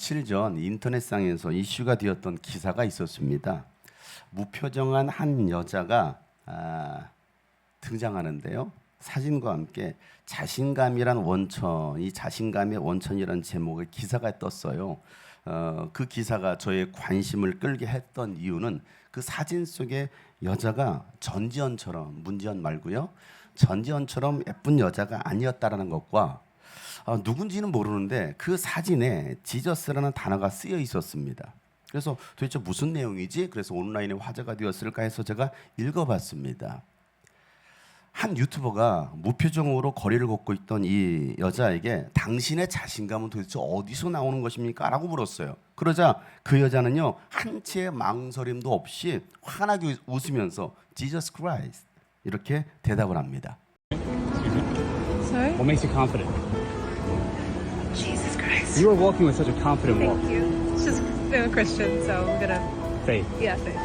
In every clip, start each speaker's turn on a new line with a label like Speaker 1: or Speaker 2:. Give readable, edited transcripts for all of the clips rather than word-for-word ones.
Speaker 1: 며칠 전 인터넷상에서 이슈가 되었던 기사가 있었습니다. 무표정한 한 여자가 등장하는데요. 사진과 함께 자신감이란 원천이 자신감의 원천이라는 제목의 기사가 떴어요. 그 기사가 저의 관심을 끌게 했던 이유는 그 사진 속의 여자가 전지현처럼, 문지현 말고요, 전지현처럼 예쁜 여자가 아니었다라는 것과 누군지는 모르는데 그 사진에 지저스라는 단어가 쓰여 있었습니다. 그래서 도대체 무슨 내용이지? 그래서 온라인에 화제가 되었을까 해서 제가 읽어봤습니다. 한 유튜버가 무표정으로 거리를 걷고 있던 이 여자에게 당신의 자신감은 도대체 어디서 나오는 것입니까? 라고 물었어요. 그러자 그 여자는요, 한치의 망설임도 없이 환하게 웃으면서 Jesus Christ 이렇게 대답을 합니다.
Speaker 2: Sorry?
Speaker 3: What makes you confident?
Speaker 2: Jesus Christ.
Speaker 3: You are walking with such a confident walk.
Speaker 2: Thank you. It's just I'm a Christian, so I'm gonna.
Speaker 3: Faith.
Speaker 2: Yeah, faith.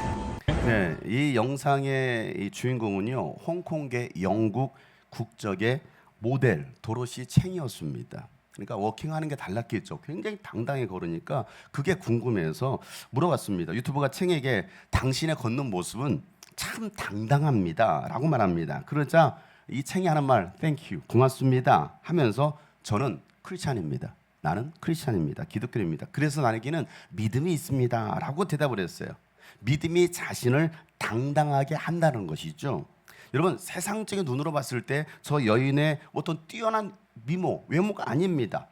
Speaker 1: 네, 이 영상의 이 주인공은요, 홍콩계 영국 국적의 모델 도로시 챙이었습니다. 그러니까 워킹하는 게 달랐겠죠. 굉장히 당당히 걸으니까 그게 궁금해서 물어봤습니다. 유튜버가 챙에게 당신의 걷는 모습은 참 당당합니다 라고 말합니다. 그러자 이 챙이 하는 말, Thank you, 고맙습니다 하면서 저는 크리스찬입니다. 나는 크리스찬입니다. 기독교입니다. 그래서 나에게는 믿음이 있습니다 라고 대답을 했어요. 믿음이 자신을 당당하게 한다는 것이죠. 여러분, 세상적인 눈으로 봤을 때 저 여인의 어떤 뛰어난 미모, 외모가 아닙니다.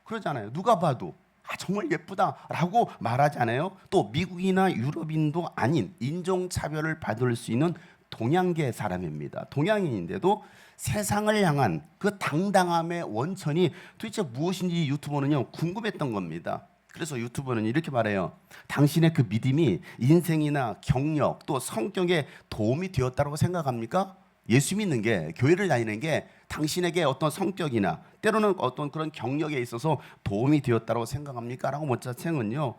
Speaker 1: 그러잖아요. 누가 봐도 정말 예쁘다라고 말하잖아요. 또 미국이나 유럽인도 아닌 인종차별을 받을 수 있는 동양계 사람입니다. 동양인인데도 세상을 향한 그 당당함의 원천이 도대체 무엇인지 유튜버는요, 궁금했던 겁니다. 그래서 유튜버는 이렇게 말해요. 당신의 그 믿음이 인생이나 경력 또 성격에 도움이 되었다고 생각합니까? 예수 믿는 게, 교회를 다니는 게 당신에게 어떤 성격이나 때로는 어떤 그런 경력에 있어서 도움이 되었다고 생각합니까? 라고 묻자 챙은요,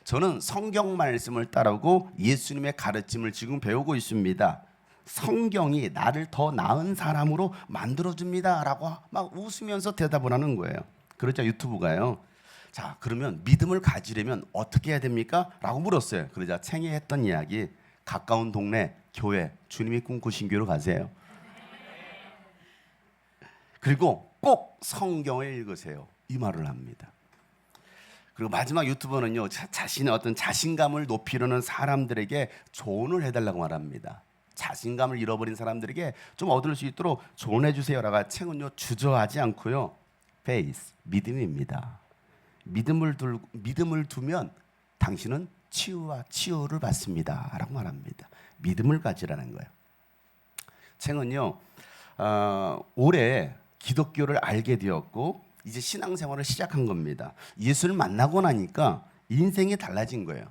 Speaker 1: 저는 성경 말씀을 따르고 예수님의 가르침을 지금 배우고 있습니다. 성경이 나를 더 나은 사람으로 만들어줍니다 라고 막 웃으면서 대답을 하는 거예요. 그러자 유튜브가요, 자, 그러면 믿음을 가지려면 어떻게 해야 됩니까? 라고 물었어요. 그러자 챙이 했던 이야기, 가까운 동네 교회, 주님이 꿈꾸신 교회로 가세요. 그리고 꼭 성경을 읽으세요. 이 말을 합니다. 그리고 마지막 유튜버는요, 자신의 어떤 자신감을 높이려는 사람들에게 조언을 해달라고 말합니다. 자신감을 잃어버린 사람들에게 좀 얻을 수 있도록 조언해 주세요라가 챙은요, 주저하지 않고요, faith, 믿음입니다. 믿음을 두면 당신은 치유와 치유를 받습니다 라고 말합니다. 믿음을 가지라는 거예요. 챙은요, 올해 기독교를 알게 되었고 이제 신앙생활을 시작한 겁니다. 예수를 만나고 나니까 인생이 달라진 거예요.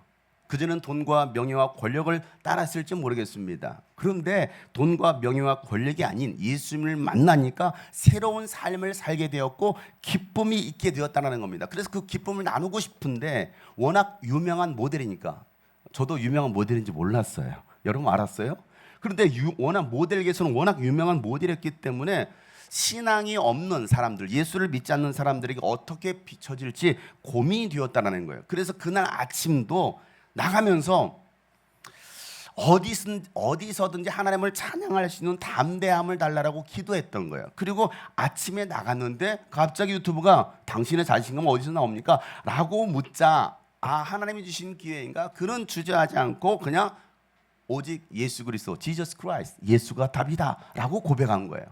Speaker 1: 그전에는 돈과 명예와 권력을 따랐을지 모르겠습니다. 그런데 돈과 명예와 권력이 아닌 예수님을 만나니까 새로운 삶을 살게 되었고 기쁨이 있게 되었다는 겁니다. 그래서 그 기쁨을 나누고 싶은데 워낙 유명한 모델이니까, 저도 유명한 모델인지 몰랐어요. 여러분 알았어요? 그런데 워낙 모델계에서는 워낙 유명한 모델이었기 때문에 신앙이 없는 사람들, 예수를 믿지 않는 사람들에게 어떻게 비춰질지 고민이 되었다는 거예요. 그래서 그날 아침도 나가면서 어디서든지 하나님을 찬양할 수 있는 담대함을 달라고 기도했던 거예요. 그리고 아침에 나갔는데 갑자기 유튜브가 당신의 자신감은 어디서 나옵니까? 라고 묻자, 하나님이 주신 기회인가? 그는 주저하지 않고 그냥 오직 예수 그리스도, Jesus Christ, 예수가 답이다 라고 고백한 거예요.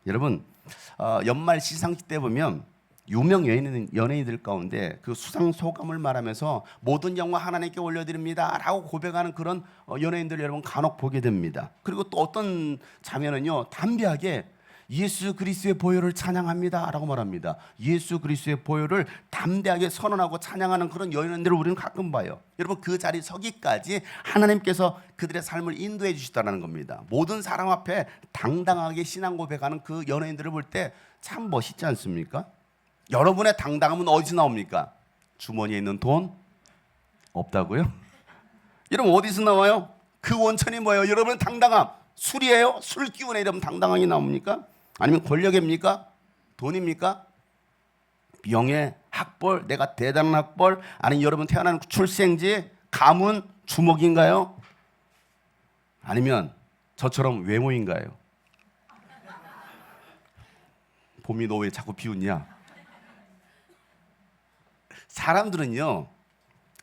Speaker 1: 여러분, 연말 시상식 때 보면 유명 연예인들 가운데 그 수상 소감을 말하면서 모든 영광 하나님께 올려드립니다 라고 고백하는 그런 연예인들 여러분 간혹 보게 됩니다. 그리고 또 어떤 자매는요, 담대하게 예수 그리스도의 보혈을 찬양합니다 라고 말합니다. 예수 그리스도의 보혈을 담대하게 선언하고 찬양하는 그런 연예인들을 우리는 가끔 봐요. 여러분, 그 자리 서기까지 하나님께서 그들의 삶을 인도해 주시다는 겁니다. 모든 사람 앞에 당당하게 신앙 고백하는 그 연예인들을 볼 때 참 멋있지 않습니까? 여러분의 당당함은 어디서 나옵니까? 주머니에 있는 돈 없다고요? 여러분, 어디서 나와요? 그 원천이 뭐예요? 여러분의 당당함 술이에요? 술 기운에 여러분 당당함이 나옵니까? 아니면 권력입니까? 돈입니까? 명예, 학벌, 내가 대단한 학벌, 아니면 여러분 태어난 출생지, 가문, 주목인가요? 아니면 저처럼 외모인가요? 봄이 너 왜 자꾸 비웃냐? 사람들은요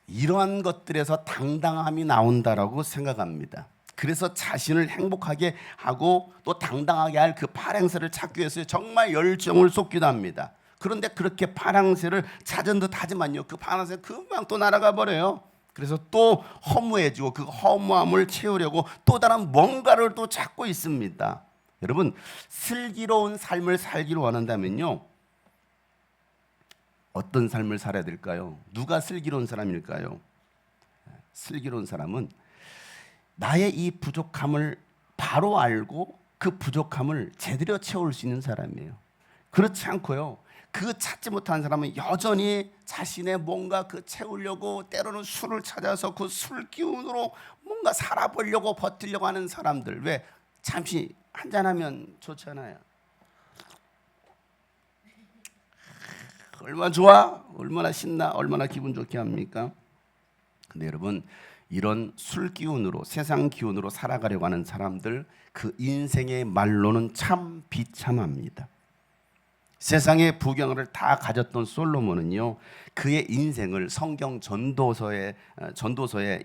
Speaker 1: 이러한 것들에서 당당함이 나온다라고 생각합니다. 그래서 자신을 행복하게 하고 또 당당하게 할 그 파랑새를 찾기 위해서 정말 열정을 쏟기도 합니다. 그런데 그렇게 파랑새를 찾은 듯 하지만요 그 파랑새 금방 또 날아가 버려요. 그래서 또 허무해지고 그 허무함을 채우려고 또 다른 뭔가를 또 찾고 있습니다. 여러분 슬기로운 삶을 살기를 원한다면요 어떤 삶을 살아야 될까요? 누가 슬기로운 사람일까요? 슬기로운 사람은 나의 이 부족함을 바로 알고 그 부족함을 제대로 채울 수 있는 사람이에요. 그렇지 않고요 그 찾지 못한 사람은 여전히 자신의 뭔가 그 채우려고 때로는 술을 찾아서 그 술 기운으로 뭔가 살아보려고 버티려고 하는 사람들. 왜? 잠시 한잔하면 좋잖아요. 얼마나 좋아? 얼마나 신나? 얼마나 기분 좋게 합니까? 근데 여러분 이런 술 기운으로 세상 기운으로 살아가려고 하는 사람들 그 인생의 말로는 참 비참합니다. 세상의 부경을 다 가졌던 솔로몬은요 그의 인생을 성경 전도서에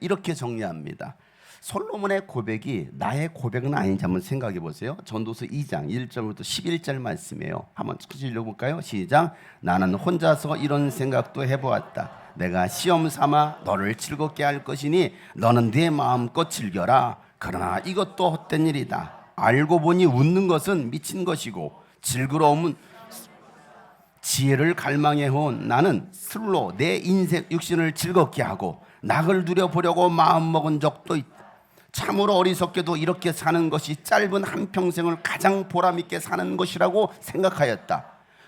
Speaker 1: 이렇게 정리합니다. 솔로몬의 고백이 나의 고백은 아닌지 한번 생각해 보세요. 전도서 2장 1절부터 11절 말씀이에요. 한번 읽어볼까요? 시작. 나는 혼자서 이런 생각도 해보았다. 내가 시험 삼아 너를 즐겁게 할 것이니 너는 네 마음껏 즐겨라. 그러나 이것도 헛된 일이다. 알고 보니 웃는 것은 미친 것이고 즐거움은 지혜를 갈망해온 나는 술로 내 인생 육신을 즐겁게 하고 낙을 누려보려고 마음먹은 적도 있다. 참으로 어리석게도 이렇게 사는 것이 짧은 한평생을 가장 보람있게 사는 것이라고 생각하였다.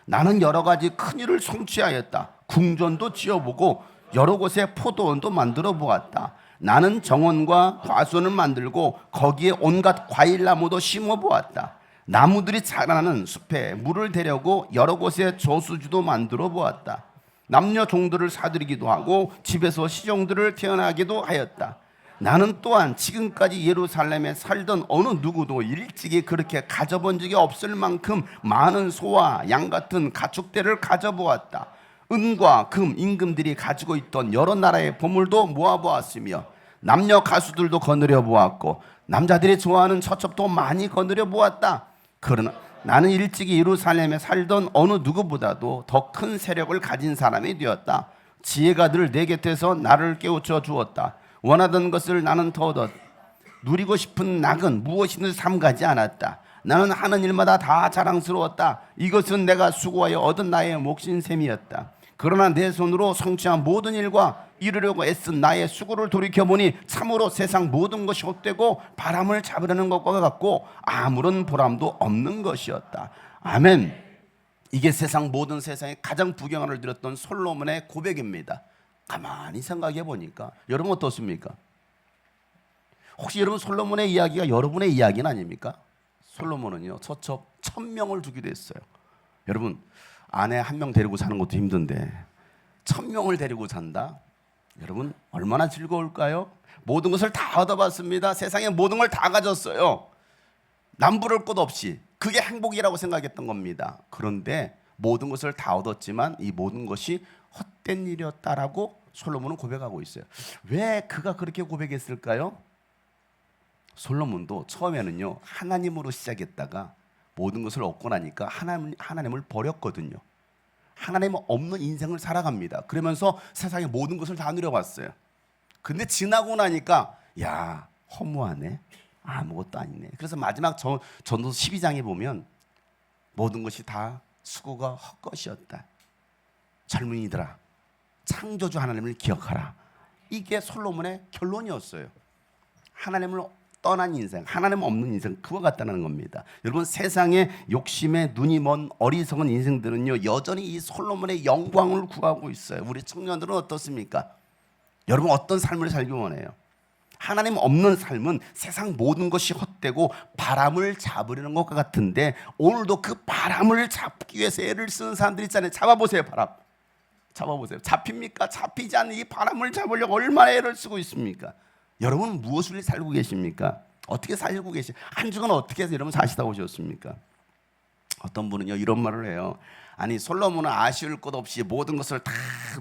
Speaker 1: 나는 여러 가지 큰일을 성취하였다. 궁전도 지어보고 여러 곳에 포도원도 만들어 보았다. 나는 정원과 과수원을 만들고 거기에 온갖 과일나무도 심어 보았다. 나무들이 자라나는 숲에 물을 대려고 여러 곳에 저수지도 만들어 보았다. 남녀 종들을 사들이기도 하고 집에서 시종들을 태어나기도 하였다. 나는 또한 지금까지 예루살렘에 살던 어느 누구도 일찍이 그렇게 가져본 적이 없을 만큼 많은 소와 양 같은 가축대를 가져보았다. 은과 금, 임금들이 가지고 있던 여러 나라의 보물도 모아보았으며 남녀 가수들도 거느려 보았고 남자들이 좋아하는 처첩도 많이 거느려 보았다. 그러나 나는 일찍이 예루살렘에 살던 어느 누구보다도 더 큰 세력을 가진 사람이 되었다. 지혜가 늘 내 곁에서 나를 깨우쳐 주었다. 원하던 것을 나는 더 얻었다. 누리고 싶은 낙은 무엇이든 삼가지 않았다. 나는 하는 일마다 다 자랑스러웠다. 이것은 내가 수고하여 얻은 나의 몫인 셈이었다. 그러나 내 손으로 성취한 모든 일과 이루려고 애쓴 나의 수고를 돌이켜보니 참으로 세상 모든 것이 헛되고 바람을 잡으려는 것과 같고 아무런 보람도 없는 것이었다. 아멘. 이게 모든 세상에 가장 부경을 누렸던 솔로몬의 고백입니다. 가만히 생각해 보니까 여러분 어떻습니까? 혹시 여러분 솔로몬의 이야기가 여러분의 이야기는 아닙니까? 솔로몬은요 처첩 1000명을 두기도 했어요. 여러분 아내 1명 데리고 사는 것도 힘든데 1000명을 데리고 산다? 여러분 얼마나 즐거울까요? 모든 것을 다 얻어봤습니다. 세상의 모든 걸 다 가졌어요. 남부를 것 없이. 그게 행복이라고 생각했던 겁니다. 그런데 모든 것을 다 얻었지만 이 모든 것이 헛된 일이었다라고 솔로몬은 고백하고 있어요. 왜 그가 그렇게 고백했을까요? 솔로몬도 처음에는요 하나님으로 시작했다가 모든 것을 얻고 나니까 하나님을 버렸거든요. 하나님 없는 인생을 살아갑니다. 그러면서 세상의 모든 것을 다 누려봤어요. 근데 지나고 나니까 야 허무하네. 아무것도 아니네. 그래서 마지막 전도서 12장에 보면 모든 것이 다 수고가 헛것이었다. 젊은이들아 창조주 하나님을 기억하라. 이게 솔로몬의 결론이었어요. 하나님을 떠난 인생, 하나님 없는 인생, 그와 같다는 겁니다. 여러분 세상의 욕심에 눈이 먼 어리석은 인생들은요 여전히 이 솔로몬의 영광을 구하고 있어요. 우리 청년들은 어떻습니까? 여러분 어떤 삶을 살기 원해요? 하나님 없는 삶은 세상 모든 것이 헛되고 바람을 잡으려는 것과 같은데 오늘도 그 바람을 잡기 위해서 애를 쓰는 사람들 있잖아요. 잡아보세요. 바람 잡아보세요. 잡힙니까? 잡히지 않는 이 바람을 잡으려고 얼마나 애를 쓰고 있습니까? 여러분은 무엇을 살고 계십니까? 어떻게 살고 한 주간 어떻게 해서 여러분 사시다 오셨습니까? 어떤 분은요 이런 말을 해요. 아니 솔로몬은 아쉬울 것 없이 모든 것을 다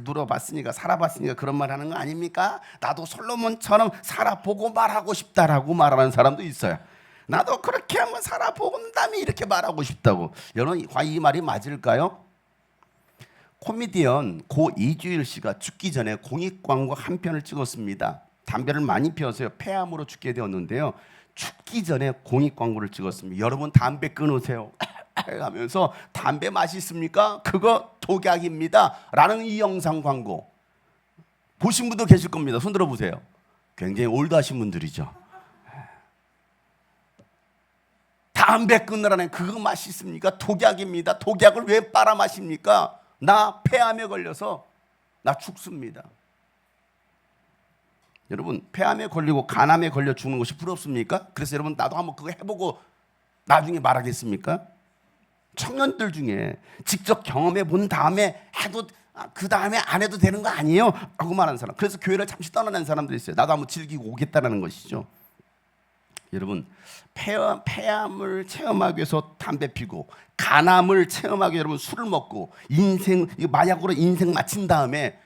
Speaker 1: 누려봤으니까 살아봤으니까 그런 말 하는 거 아닙니까? 나도 솔로몬처럼 살아보고 말하고 싶다라고 말하는 사람도 있어요. 나도 그렇게 한번 살아보고 다음에 이렇게 말하고 싶다고. 여러분 과연 이 말이 맞을까요? 코미디언 고 이주일 씨가 죽기 전에 공익 광고 한 편을 찍었습니다. 담배를 많이 피워서요 폐암으로 죽게 되었는데요. 죽기 전에 공익 광고를 찍었습니다. 여러분 담배 끊으세요 하면서 담배 맛있습니까? 그거 독약입니다 라는 이 영상 광고 보신 분도 계실 겁니다. 손 들어보세요. 굉장히 올드하신 분들이죠. 담배 끊으라는 그거 맛있습니까? 독약입니다. 독약을 왜 빨아 마십니까? 나 폐암에 걸려서 나 죽습니다. 여러분 폐암에 걸리고 간암에 걸려 죽는 것이 부럽습니까? 그래서 여러분 나도 한번 그거 해보고 나중에 말하겠습니까? 청년들 중에 직접 경험해 본 다음에 해도 그 다음에 안 해도 되는 거 아니에요? 라고 말하는 사람. 그래서 교회를 잠시 떠나는 사람들이 있어요. 나도 한번 즐기고 오겠다라는 것이죠. 여러분 폐암을 체험하기 위해서 담배 피고 간암을 체험하기 위해 여러분 술을 먹고 인생 마약으로 인생 마친 다음에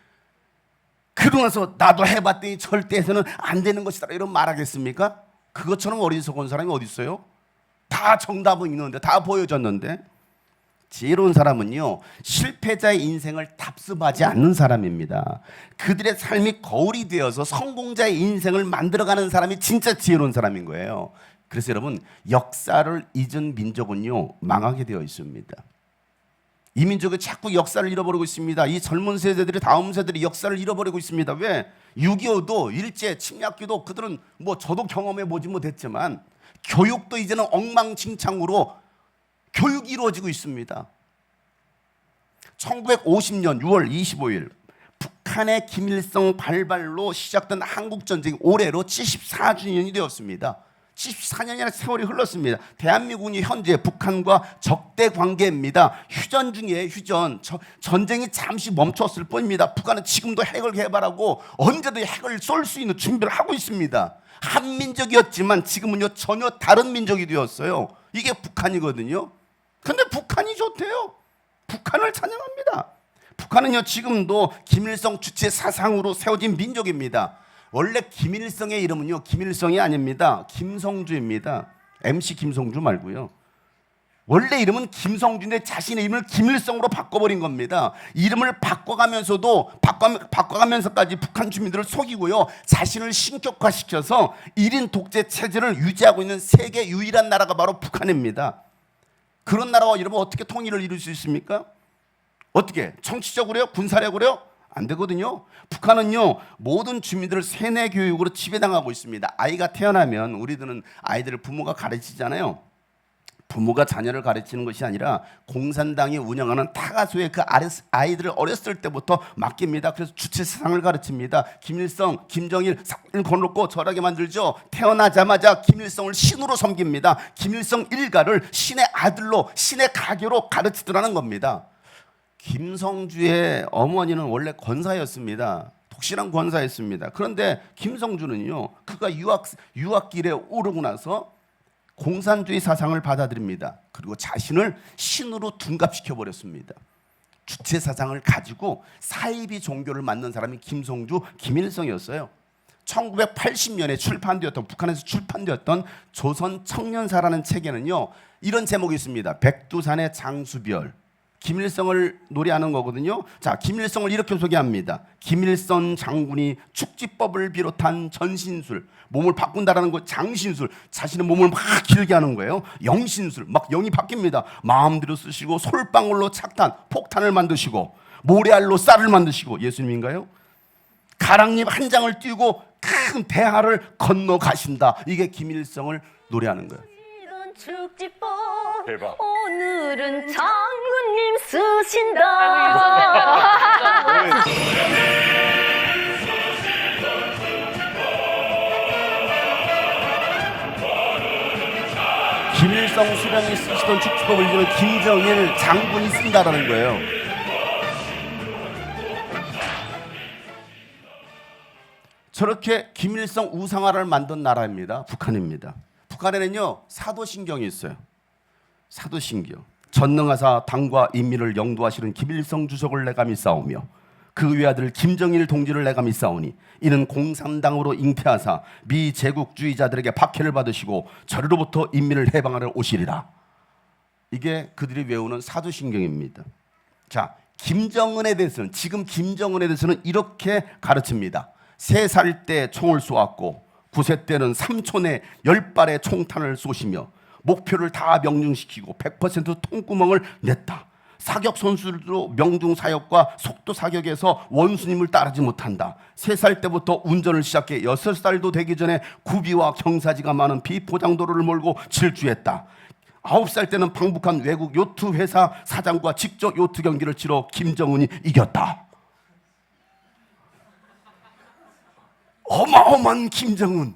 Speaker 1: 그러고 나서 나도 해봤더니 절대 해서는 안 되는 것이다 이런 말하겠습니까? 그것처럼 어리석은 사람이 어디 있어요? 다 정답은 있는데 다 보여줬는데. 지혜로운 사람은요 실패자의 인생을 답습하지 않는 사람입니다. 그들의 삶이 거울이 되어서 성공자의 인생을 만들어가는 사람이 진짜 지혜로운 사람인 거예요. 그래서 여러분 역사를 잊은 민족은요 망하게 되어 있습니다. 이 민족이 자꾸 역사를 잃어버리고 있습니다. 이 젊은 세대들이 다음 세대들이 역사를 잃어버리고 있습니다. 왜? 6.25도 일제 침략기도 그들은 뭐 저도 경험해 보지 못했지만 교육도 이제는 엉망진창으로 교육이 이루어지고 있습니다. 1950년 6월 25일 북한의 김일성 발발로 시작된 한국전쟁이 올해로 74주년이 되었습니다. 74년이나 세월이 흘렀습니다. 대한민국이 현재 북한과 적대 관계입니다. 휴전 중에 휴전. 전쟁이 잠시 멈췄을 뿐입니다. 북한은 지금도 핵을 개발하고 언제든 핵을 쏠 수 있는 준비를 하고 있습니다. 한민족이었지만 지금은요 전혀 다른 민족이 되었어요. 이게 북한이거든요. 근데 북한이 좋대요. 북한을 찬양합니다. 북한은요 지금도 김일성 주체 사상으로 세워진 민족입니다. 원래 김일성의 이름은요 김일성이 아닙니다. 김성주입니다. MC 김성주 말고요. 원래 이름은 김성주인데 자신의 이름을 김일성으로 바꿔버린 겁니다. 이름을 바꿔가면서까지 북한 주민들을 속이고요. 자신을 신격화시켜서 1인 독재 체제를 유지하고 있는 세계 유일한 나라가 바로 북한입니다. 그런 나라와 여러분 어떻게 통일을 이룰 수 있습니까? 어떻게? 정치적으로요? 군사력으로요? 안 되거든요. 북한은요 모든 주민들을 세뇌 교육으로 지배당하고 있습니다. 아이가 태어나면 우리들은 아이들을 부모가 가르치잖아요. 부모가 자녀를 가르치는 것이 아니라 공산당이 운영하는 타가수에 그 아이들을 어렸을 때부터 맡깁니다. 그래서 주체 사상을 가르칩니다. 김일성, 김정일 사진을 걸어놓고 절하게 만들죠. 태어나자마자 김일성을 신으로 섬깁니다. 김일성 일가를 신의 아들로 신의 가교로 가르치더라는 겁니다. 김성주의 어머니는 원래 권사였습니다. 독실한 권사였습니다. 그런데 김성주는요 그가 유학길에 오르고 나서 공산주의 사상을 받아들입니다. 그리고 자신을 신으로 둔갑시켜 버렸습니다. 주체 사상을 가지고 사이비 종교를 만든 사람이 김성주, 김일성이었어요. 1980년에 출판되었던 북한에서 출판되었던 조선 청년사라는 책에는요 이런 제목이 있습니다. 백두산의 장수별. 김일성을 노래하는 거거든요. 자, 김일성을 이렇게 소개합니다. 김일성 장군이 축지법을 비롯한 전신술, 몸을 바꾼다라는 거 장신술, 자신의 몸을 막 길게 하는 거예요. 영신술, 막 영이 바뀝니다. 마음대로 쓰시고 솔방울로 착탄, 폭탄을 만드시고 모래알로 쌀을 만드시고 예수님인가요? 가랑잎 한 장을 띄우고 큰 대하를 건너가신다. 이게 김일성을 노래하는 거예요.
Speaker 4: 축지법
Speaker 3: 대박.
Speaker 4: 오늘은 장군님 쓰신다.
Speaker 1: 김일성 수령이 쓰시던 축지법을 이제는 김정일 장군이 쓴다라는 거예요. 저렇게 김일성 우상화를 만든 나라입니다. 북한입니다. 북한에는요 사도신경이 있어요. 사도신경. 전능하사 당과 인민을 영도하시는 김일성 주석을 내가 믿사오며 그 외아들 김정일 동지를 내가 믿사오니 이는 공산당으로 잉태하사 미제국주의자들에게 박해를 받으시고 저리로부터 인민을 해방하러 오시리라. 이게 그들이 외우는 사도신경입니다. 자, 김정은에 대해서는 지금 김정은에 대해서는 이렇게 가르칩니다. 3살 때 총을 쏘았고 9세 때는 3초 내 10발의 총탄을 쏘시며 목표를 다 명중시키고 100% 통구멍을 냈다. 사격 선수들도 명중 사격과 속도 사격에서 원수님을 따르지 못한다. 3살 때부터 운전을 시작해 6살도 되기 전에 구비와 경사지가 많은 비포장도로를 몰고 질주했다. 9살 때는 방북한 외국 요트 회사 사장과 직접 요트 경기를 치러 김정은이 이겼다. 어마어마한 김정은.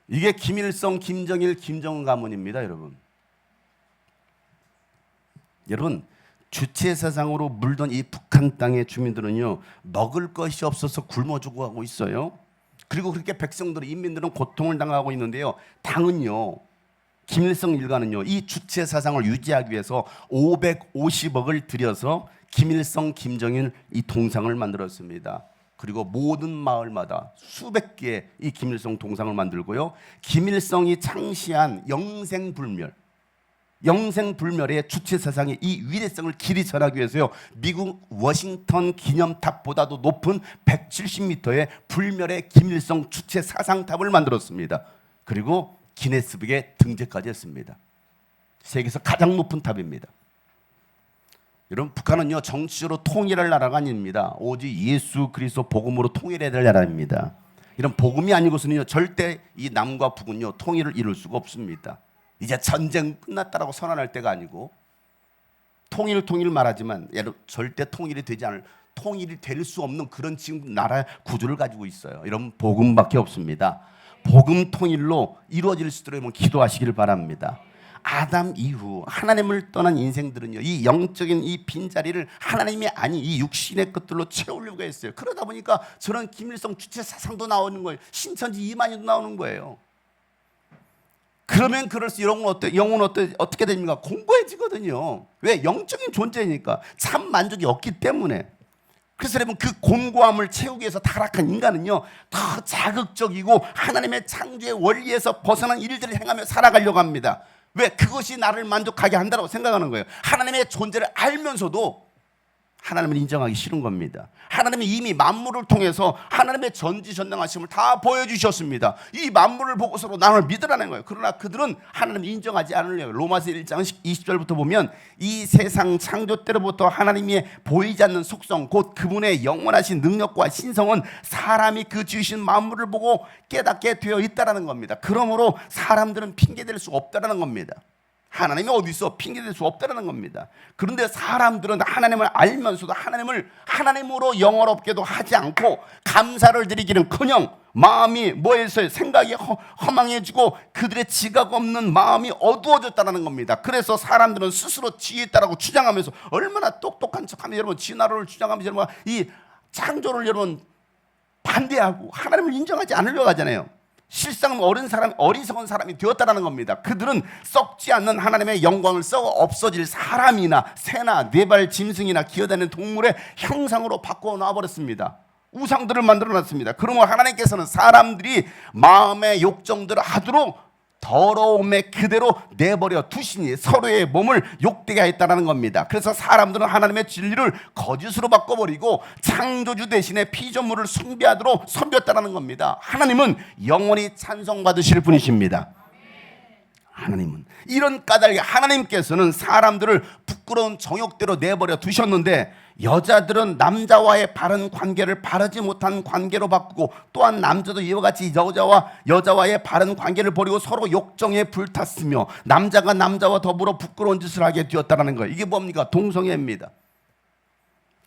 Speaker 1: 이게 김일성, 김정일, 김정은 가문입니다, 여러분. 여러분, 주체사상으로 물던 이 북한 땅의 주민들은요 먹을 것이 없어서 굶어 죽어가고 있어요. 그리고 그렇게 백성들은, 인민들은 고통을 당하고 있는데요. 당은요, 김일성 일가는요 이 주체사상을 유지하기 위해서 550억을 들여서 김일성, 김정일 이 동상을 만들었습니다. 그리고 모든 마을마다 수백 개의 이 김일성 동상을 만들고요. 김일성이 창시한 영생불멸의 주체사상의 이 위대성을 길이 전하기 위해서요. 미국 워싱턴 기념탑보다도 높은 170m의 불멸의 김일성 주체사상탑을 만들었습니다. 그리고 기네스북에 등재까지 했습니다. 세계에서 가장 높은 탑입니다. 여러분, 북한은요 정치적으로 통일할 나라가 아닙니다. 오직 예수 그리스도 복음으로 통일해야 될 나라입니다. 이런 복음이 아니고서는요 절대 이 남과 북은요 통일을 이룰 수가 없습니다. 이제 전쟁 끝났다라고 선언할 때가 아니고, 통일 말하지만 절대 통일이 될 수 없는 그런 지금 나라의 구조를 가지고 있어요. 이런 복음밖에 없습니다. 복음 통일로 이루어질 수 있도록 기도하시기를 바랍니다. 아담 이후 하나님을 떠난 인생들은요 이 영적인 이 빈자리를 하나님이 아닌 이 육신의 것들로 채우려고 했어요. 그러다 보니까 저런 김일성 주체 사상도 나오는 거예요. 신천지 이만희도 나오는 거예요. 그러면 그럴수록 영혼은 어떻게 됩니까? 공고해지거든요. 왜? 영적인 존재니까. 참 만족이 없기 때문에. 그래서 여러분, 그 곤고함을 채우기 위해서 타락한 인간은요 더 자극적이고 하나님의 창조의 원리에서 벗어난 일들을 행하며 살아가려고 합니다. 왜? 그것이 나를 만족하게 한다고 생각하는 거예요. 하나님의 존재를 알면서도 하나님을 인정하기 싫은 겁니다. 하나님이 이미 만물을 통해서 하나님의 전지전능하심을 다 보여주셨습니다. 이 만물을 보고서로 나를 믿으라는 거예요. 그러나 그들은 하나님을 인정하지 않으려고. 로마서 1장 20절부터 보면 이 세상 창조 때로부터 하나님이 보이지 않는 속성, 곧 그분의 영원하신 능력과 신성은 사람이 그 지으신 만물을 보고 깨닫게 되어 있다는 겁니다. 그러므로 사람들은 핑계댈 수 없다는 겁니다. 하나님이 어디 있어? 핑계댈 수 없다는 겁니다. 그런데 사람들은 하나님을 알면서도 하나님을 하나님으로 영원롭게도 하지 않고 감사를 드리기는커녕 마음이 뭐에서요? 생각이 허망해지고 그들의 지각 없는 마음이 어두워졌다는 겁니다. 그래서 사람들은 스스로 지혜 있다라고 주장하면서 얼마나 똑똑한 척하면 여러분 진화론을 주장하면서 여러분 이 창조를 여러분 반대하고 하나님을 인정하지 않으려고 하잖아요. 실상 어리석은 사람이 되었다는 겁니다. 그들은 썩지 않는 하나님의 영광을 썩어 없어질 사람이나 새나 네발 짐승이나 기어다니는 동물의 형상으로 바꿔 놔버렸습니다. 우상들을 만들어놨습니다. 그러면 하나님께서는 사람들이 마음의 욕정들을 하도록 더러움에 그대로 내버려 두시니 서로의 몸을 욕되게 했다는 겁니다. 그래서 사람들은 하나님의 진리를 거짓으로 바꿔버리고 창조주 대신에 피조물을 숭배하도록 섬겼다는 겁니다. 하나님은 영원히 찬송받으실 분이십니다. 하나님은 이런 까닭에 하나님께서는 사람들을 부끄러운 정욕대로 내버려 두셨는데, 여자들은 남자와의 바른 관계를 바르지 못한 관계로 바꾸고, 또한 남자도 이와 같이 여자와의 바른 관계를 버리고 서로 욕정에 불탔으며 남자가 남자와 더불어 부끄러운 짓을 하게 되었다는 거예요. 이게 뭡니까? 동성애입니다.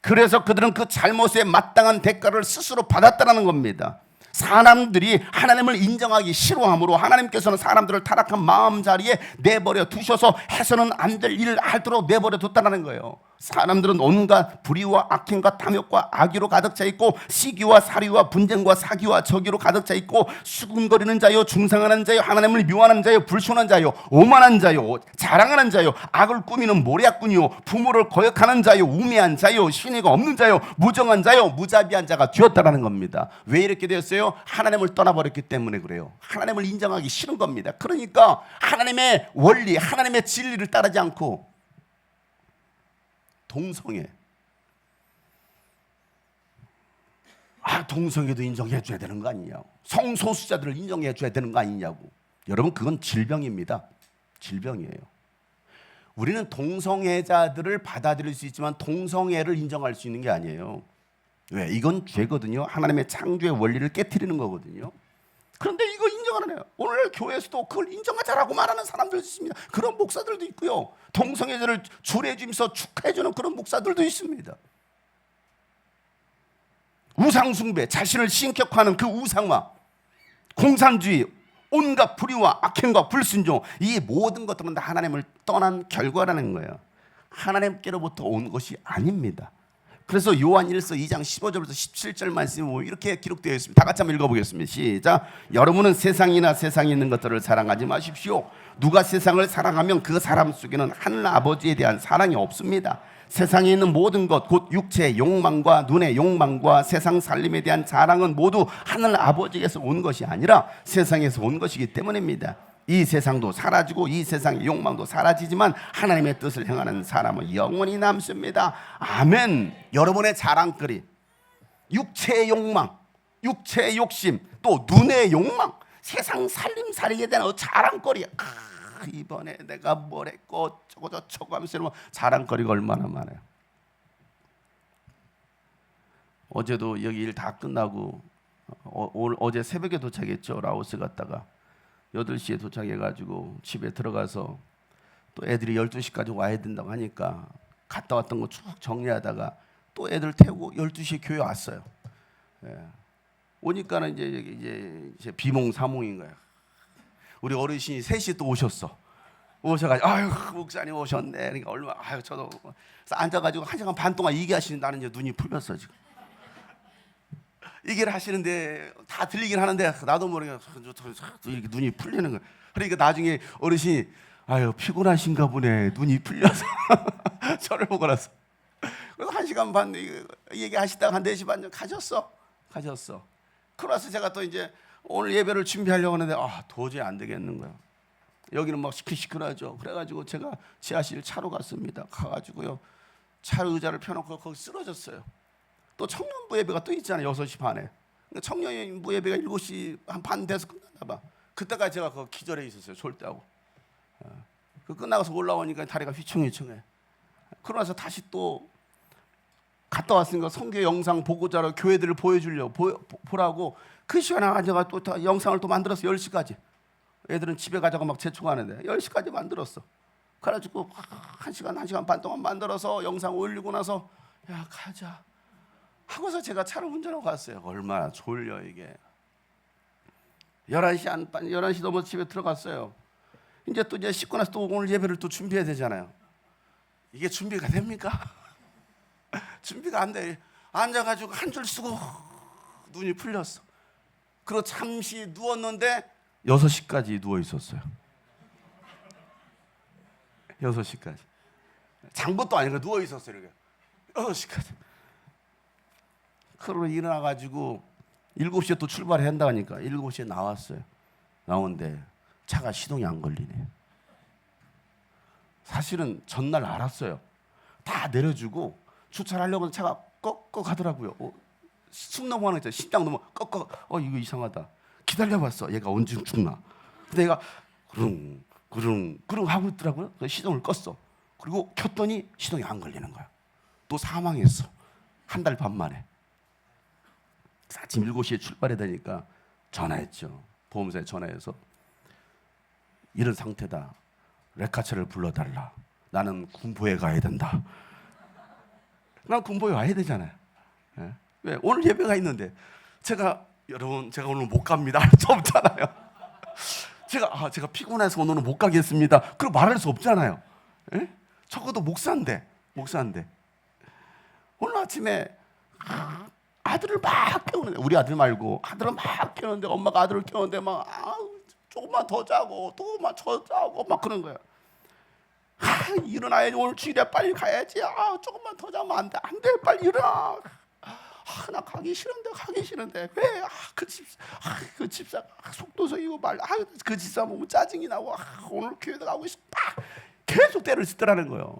Speaker 1: 그래서 그들은 그 잘못에 마땅한 대가를 스스로 받았다는 겁니다. 사람들이 하나님을 인정하기 싫어하므로 하나님께서는 사람들을 타락한 마음자리에 내버려 두셔서 해서는 안 될 일을 하도록 내버려 뒀다는 거예요. 사람들은 온갖 불의와 악행과 탐욕과 악의로 가득 차 있고 시기와 사리와 분쟁과 사기와 저기로 가득 차 있고 수군거리는 자요 중상하는 자요 하나님을 미워하는 자요 불순한 자요 오만한 자요 자랑하는 자요 악을 꾸미는 모략꾼이요 부모를 거역하는 자요 우매한 자요 신의가 없는 자요 무정한 자요 무자비한 자가 되었다라는 겁니다. 왜 이렇게 되었어요? 하나님을 떠나버렸기 때문에 그래요. 하나님을 인정하기 싫은 겁니다. 그러니까 하나님의 원리 하나님의 진리를 따르지 않고 동성애. 동성애도 인정해 줘야 되는 거 아니냐고. 성소수자들을 인정해 줘야 되는 거 아니냐고. 여러분 그건 질병입니다. 질병이에요. 우리는 동성애자들을 받아들일 수 있지만 동성애를 인정할 수 있는 게 아니에요. 왜? 이건 죄거든요. 하나님의 창조의 원리를 깨트리는 거거든요. 그런데 이거 인정하는 애요. 오늘 교회에서도 그걸 인정하자라고 말하는 사람들도 있습니다. 그런 목사들도 있고요. 동성애자를 주례주면서 축하해주는 그런 목사들도 있습니다. 우상숭배, 자신을 신격화하는 그 우상화, 공산주의, 온갖 불의와 악행과 불순종, 이 모든 것들은 다 하나님을 떠난 결과라는 거예요. 하나님께로부터 온 것이 아닙니다. 그래서 요한 1서 2장 15절부터 17절 말씀이 이렇게 기록되어 있습니다. 다 같이 한번 읽어보겠습니다. 시작. 여러분은 세상이나 세상에 있는 것들을 사랑하지 마십시오. 누가 세상을 사랑하면 그 사람 속에는 하늘 아버지에 대한 사랑이 없습니다. 세상에 있는 모든 것, 곧 육체의 욕망과 눈의 욕망과 세상 살림에 대한 자랑은 모두 하늘 아버지에게서 온 것이 아니라 세상에서 온 것이기 때문입니다. 이 세상도 사라지고 이 세상의 욕망도 사라지지만 하나님의 뜻을 행하는 사람은 영원히 남습니다. 아멘. 여러분의 자랑거리, 육체의 욕망, 육체의 욕심, 또 눈의 욕망, 세상 살림살이에 대한 자랑거리. 이번에 내가 뭘 했고 저거 하면서 자랑거리가 얼마나 많아요. 어제도 여기 일 다 끝나고 어제 새벽에 도착했죠. 라오스 갔다가 8시에 도착해가지고 집에 들어가서 또 애들이 12시까지 와야 된다고 하니까 갔다 왔던 거 쭉 정리하다가 또 애들 태우고 12시에 교회 왔어요. 예. 오니까는 이제 비몽사몽인 거야. 우리 어르신이 3시에 또 오셔가지고 아유 목사님 오셨네. 그러니까 얼마 저도 그래서 앉아가지고 1시간 반 동안 얘기하시는 나는 이제 눈이 풀렸어 지금. 얘기를 하시는데 다 들리긴 하는데 나도 모르게 이렇게 눈이 풀리는 거예요. 그러니까 나중에 어르신이 아유 피곤하신가 보네 눈이 풀려서 저를 보고 나서 그래서 1시간 반 얘기하시다가 한 4시 반 가셨어. 그러고 나서 제가 또 이제 오늘 예배를 준비하려고 하는데 도저히 안 되겠는 거예요. 여기는 막 시끌시끌하죠. 그래가지고 제가 지하실 차로 갔습니다. 가가지고요 차 의자를 펴놓고 거기 쓰러졌어요. 또 청년부 예배가 또 있잖아요. 6시 반에. 청년부 예배가 7시 반 돼서 끝났나 봐. 그때까지 제가 그 기절해 있었어요. 졸대하고. 그 끝나고서 올라오니까 다리가 휘청휘청해. 그러고 나서 다시 또 갔다 왔으니까 성교 영상 보고자로 교회들을 보라고 그 시간에 앉아가 또 영상을 또 만들었어. 10시까지. 애들은 집에 가자고 막 재촉하는데 10시까지 만들었어. 그래가지고 1시간 반 동안 만들어서 영상 올리고 나서 야 가자 하고서 제가 차를 운전하고 갔어요. 얼마나 졸려 이게. 11시 넘어서 집에 들어갔어요. 이제 또 씻고 나서 또 오늘 예배를 또 준비해야 되잖아요. 이게 준비가 됩니까? 준비가 안 돼. 앉아가지고 한 줄 쓰고 눈이 풀렸어. 그리고 잠시 누웠는데 6시까지 누워 있었어요. 6시까지. 잔 것도 아니고 누워 있었어요. 이렇게 6시까지. 그러고 일어나가지고 7시에 또 출발해야 한다니까 7시에 나왔어요. 나오는데 차가 시동이 안 걸리네. 사실은 전날 알았어요. 다 내려주고 주차를 하려고 차가 꺾어 가더라고요. 숨 넘어가는 거 있잖아요. 심장 넘어 꺾어. 이거 이상하다. 기다려봤어. 얘가 언제 죽나. 근데 얘가 그릉 하고 있더라고요. 그래서 시동을 껐어. 그리고 켰더니 시동이 안 걸리는 거야. 또 사망했어. 1달 반 만에. 아침 7시에 출발해야 되니까 전화했죠. 보험사에 전화해서 이런 상태다. 레카차를 불러달라. 나는 군포에 가야 된다. 난 군포에 와야 되잖아요. 예? 왜? 오늘 예배가 있는데 여러분 제가 오늘 못 갑니다. 할 수 없잖아요. 제가 피곤해서 오늘은 못 가겠습니다. 그럼 말할 수 없잖아요. 예? 적어도 목사인데 오늘 아침에 아들을 막 깨우는데, 우리 아들 말고 아들을 막 깨우는데, 엄마가 아들을 깨우는데 막 조금만 더 자고 조금만 더 자고 막 그런 거야. 일어나야지, 오늘 주일에 빨리 가야지. 조금만 더 자면 안 돼, 안 돼, 빨리 일어나. 나 가기 싫은데 왜? 그 집사 속도석이고 그 집사 보면 짜증이 나고 오늘 교회도 가고 싶다. 계속 때를 쓰더라는 거예요.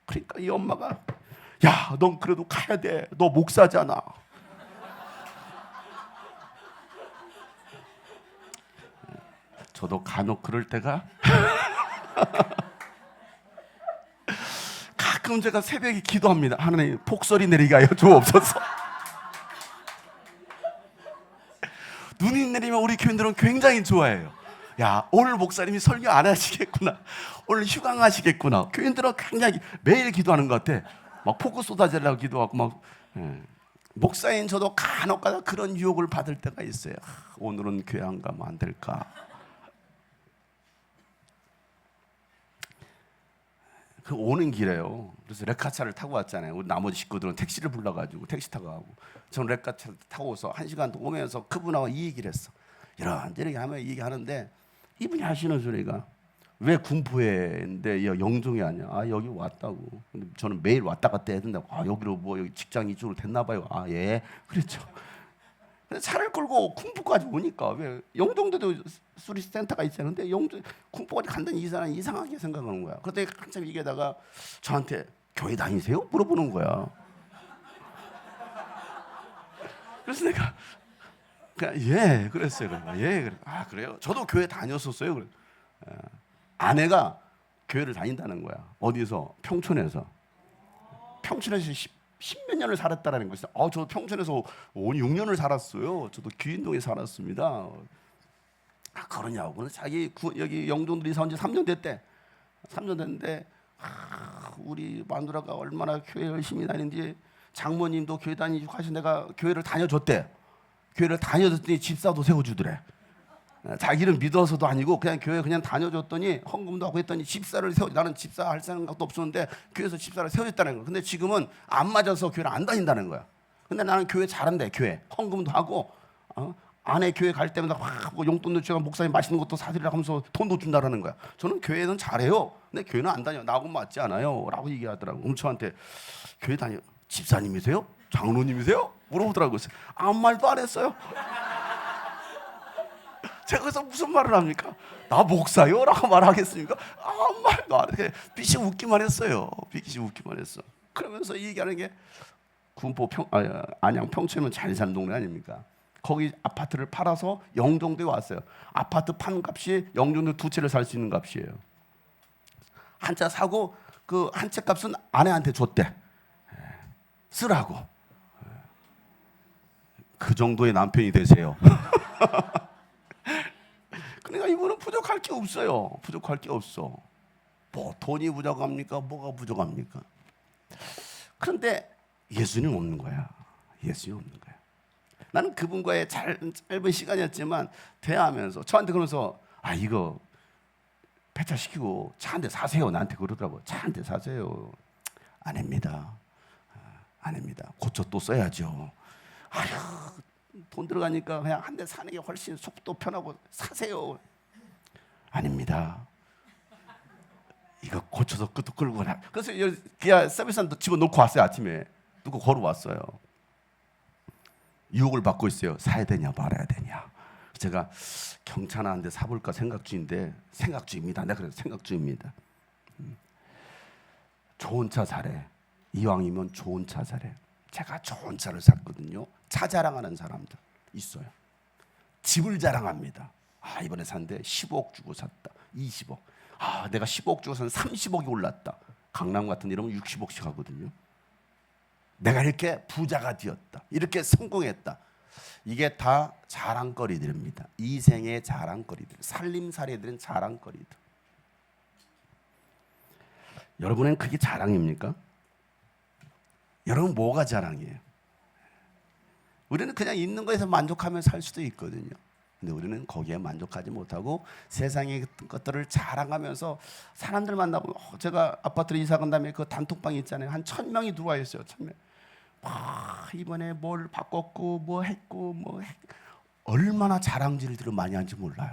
Speaker 1: 그러니까 이 엄마가, 야, 넌 그래도 가야 돼. 너 목사잖아. 저도 간혹 그럴 때가 가끔 제가 새벽에 기도합니다. 하나님, 폭설이 내리게 하여 주옵소서. 눈이 내리면 우리 교인들은 굉장히 좋아해요. 야, 오늘 목사님이 설교 안 하시겠구나, 오늘 휴강하시겠구나. 교인들은 굉장히 매일 기도하는 것 같아. 막 폭우 쏟아지려고 기도하고 막. 목사인 저도 간혹가다 그런 유혹을 받을 때가 있어요. 오늘은 교회 안 가면 안 될까. 그 오는 길에요. 그래서 레카차를 타고 왔잖아요. 우리 나머지 식구들은 택시를 불러가지고 택시 타고 가고, 저는 레카차를 타고서 1시간 동안 오면서 그분하고 이 얘기를 했어. 이렇게 하면 이 얘기하는데 이분이 하시는 소리가, 왜 군포에인데 영종이 아니야? 여기 왔다고. 근데 저는 매일 왔다 갔다 해야 된다고. 여기로 뭐 여기 직장 이쪽으로 됐나 봐요. 예, 그랬죠. 근데 차를 끌고 군포까지 오니까, 왜 영종도도 수리스 센터가 있잖아요. 근데 군포까지 간다니 이 사람이 이상하게 생각하는 거야. 그때 한참 얘기하다가 저한테 교회 다니세요? 물어보는 거야. 그래서 내가 그냥 예 그랬어요. 예 그래. 그래요? 저도 교회 다녔었어요. 그래. 아내가 교회를 다닌다는 거야. 어디서? 평촌에서. 평촌에서 10몇 년을 살았다라는 거죠. 저도 평촌에서 5, 6년을 살았어요. 저도 귀인동에 살았습니다. 그러냐고. 그래서 자기 여기 영종들이 이사 온 지 3년 됐대. 3년 됐는데 우리 마누라가 얼마나 교회 열심히 다니는지, 장모님도 교회 다니고 하셔서 내가 교회를 다녀줬대. 교회를 다녀줬더니 집사도 세워주더래. 자기는 믿어서도 아니고 그냥 교회 그냥 다녀줬더니 헌금도 하고 했더니 집사를 나는 집사 할 생각도 없었는데 교회에서 집사를 세워줬다는 거야. 근데 지금은 안 맞아서 교회를 안 다닌다는 거야. 근데 나는 교회 잘한대. 교회 헌금도 하고 아내 교회 갈 때마다 뭐 용돈도 주고 목사님 맛있는 것도 사드리라고 하면서 돈도 준다라는 거야. 저는 교회는 잘해요. 근데 교회는 안 다녀. 나하고 맞지 않아요 라고 얘기하더라고. 그럼 저한테 교회 다녀, 집사님이세요? 장로님이세요? 물어보더라고요. 아무 말도 안 했어요. 제가 그래서 무슨 말을 합니까? 나 목사요? 라고 말하겠습니까? 아무 말도 안 해. 빛이 웃기만 했어요. 빛이 웃기만 했어. 그러면서 얘기하는 게, 군포 안양 평촌이면 잘 사는 동네 아닙니까? 거기 아파트를 팔아서 영종도에 왔어요. 아파트 판 값이 영종도 2채를 살 수 있는 값이에요. 한 채 사고 그 한 채 값은 아내한테 줬대. 쓰라고. 그 정도의 남편이 되세요. 그러니까 이분은 부족할 게 없어요. 부족할 게 없어. 뭐 돈이 부족합니까? 뭐가 부족합니까? 그런데 예수님 없는 거야. 예수님 없는 거야. 나는 그분과의 짧은 시간이었지만 대화하면서 저한테 그러면서 이거 폐차시키고 차 한 대 사세요. 나한테 그러더라고요. 차 한 대 사세요. 아닙니다. 아닙니다. 고쳐 또 써야죠. 돈 들어가니까 그냥 한 대 사는 게 훨씬 속도 편하고 사세요. 아닙니다. 이거 고쳐서 끄떡 끌고 나. 그래서 기아 서비스한테 집어넣고 왔어요. 아침에 누구 걸어왔어요. 유혹을 받고 있어요. 사야 되냐 말아야 되냐. 제가 경차나 한 대 사볼까 생각 중입니다. 내가 그래서 생각 중입니다. 좋은 차 사래. 이왕이면 좋은 차 사래. 제가 좋은 차를 샀거든요. 차 자랑하는 사람들 있어요. 집을 자랑합니다. 이번에 샀는데 15억 주고 샀다. 20억. 내가 15억 주고 산 30억이 올랐다. 강남 같은 데 이러면 60억씩 하거든요. 내가 이렇게 부자가 되었다. 이렇게 성공했다. 이게 다 자랑거리들입니다. 이생의 자랑거리들. 살림살이들은 자랑거리들. 여러분은 그게 자랑입니까? 여러분 뭐가 자랑이에요? 우리는 그냥 있는 거에서 만족하며 살 수도 있거든요. 근데 우리는 거기에 만족하지 못하고 세상의 것들을 자랑하면서 사람들 만나고, 제가 아파트로 이사 간 다음에 그 단톡방 있잖아요. 한 1000명이 들어와 있어요. 1000명. 이번에 뭘 바꿨고 뭐 했고 얼마나 자랑질들을 많이 하는지 몰라요.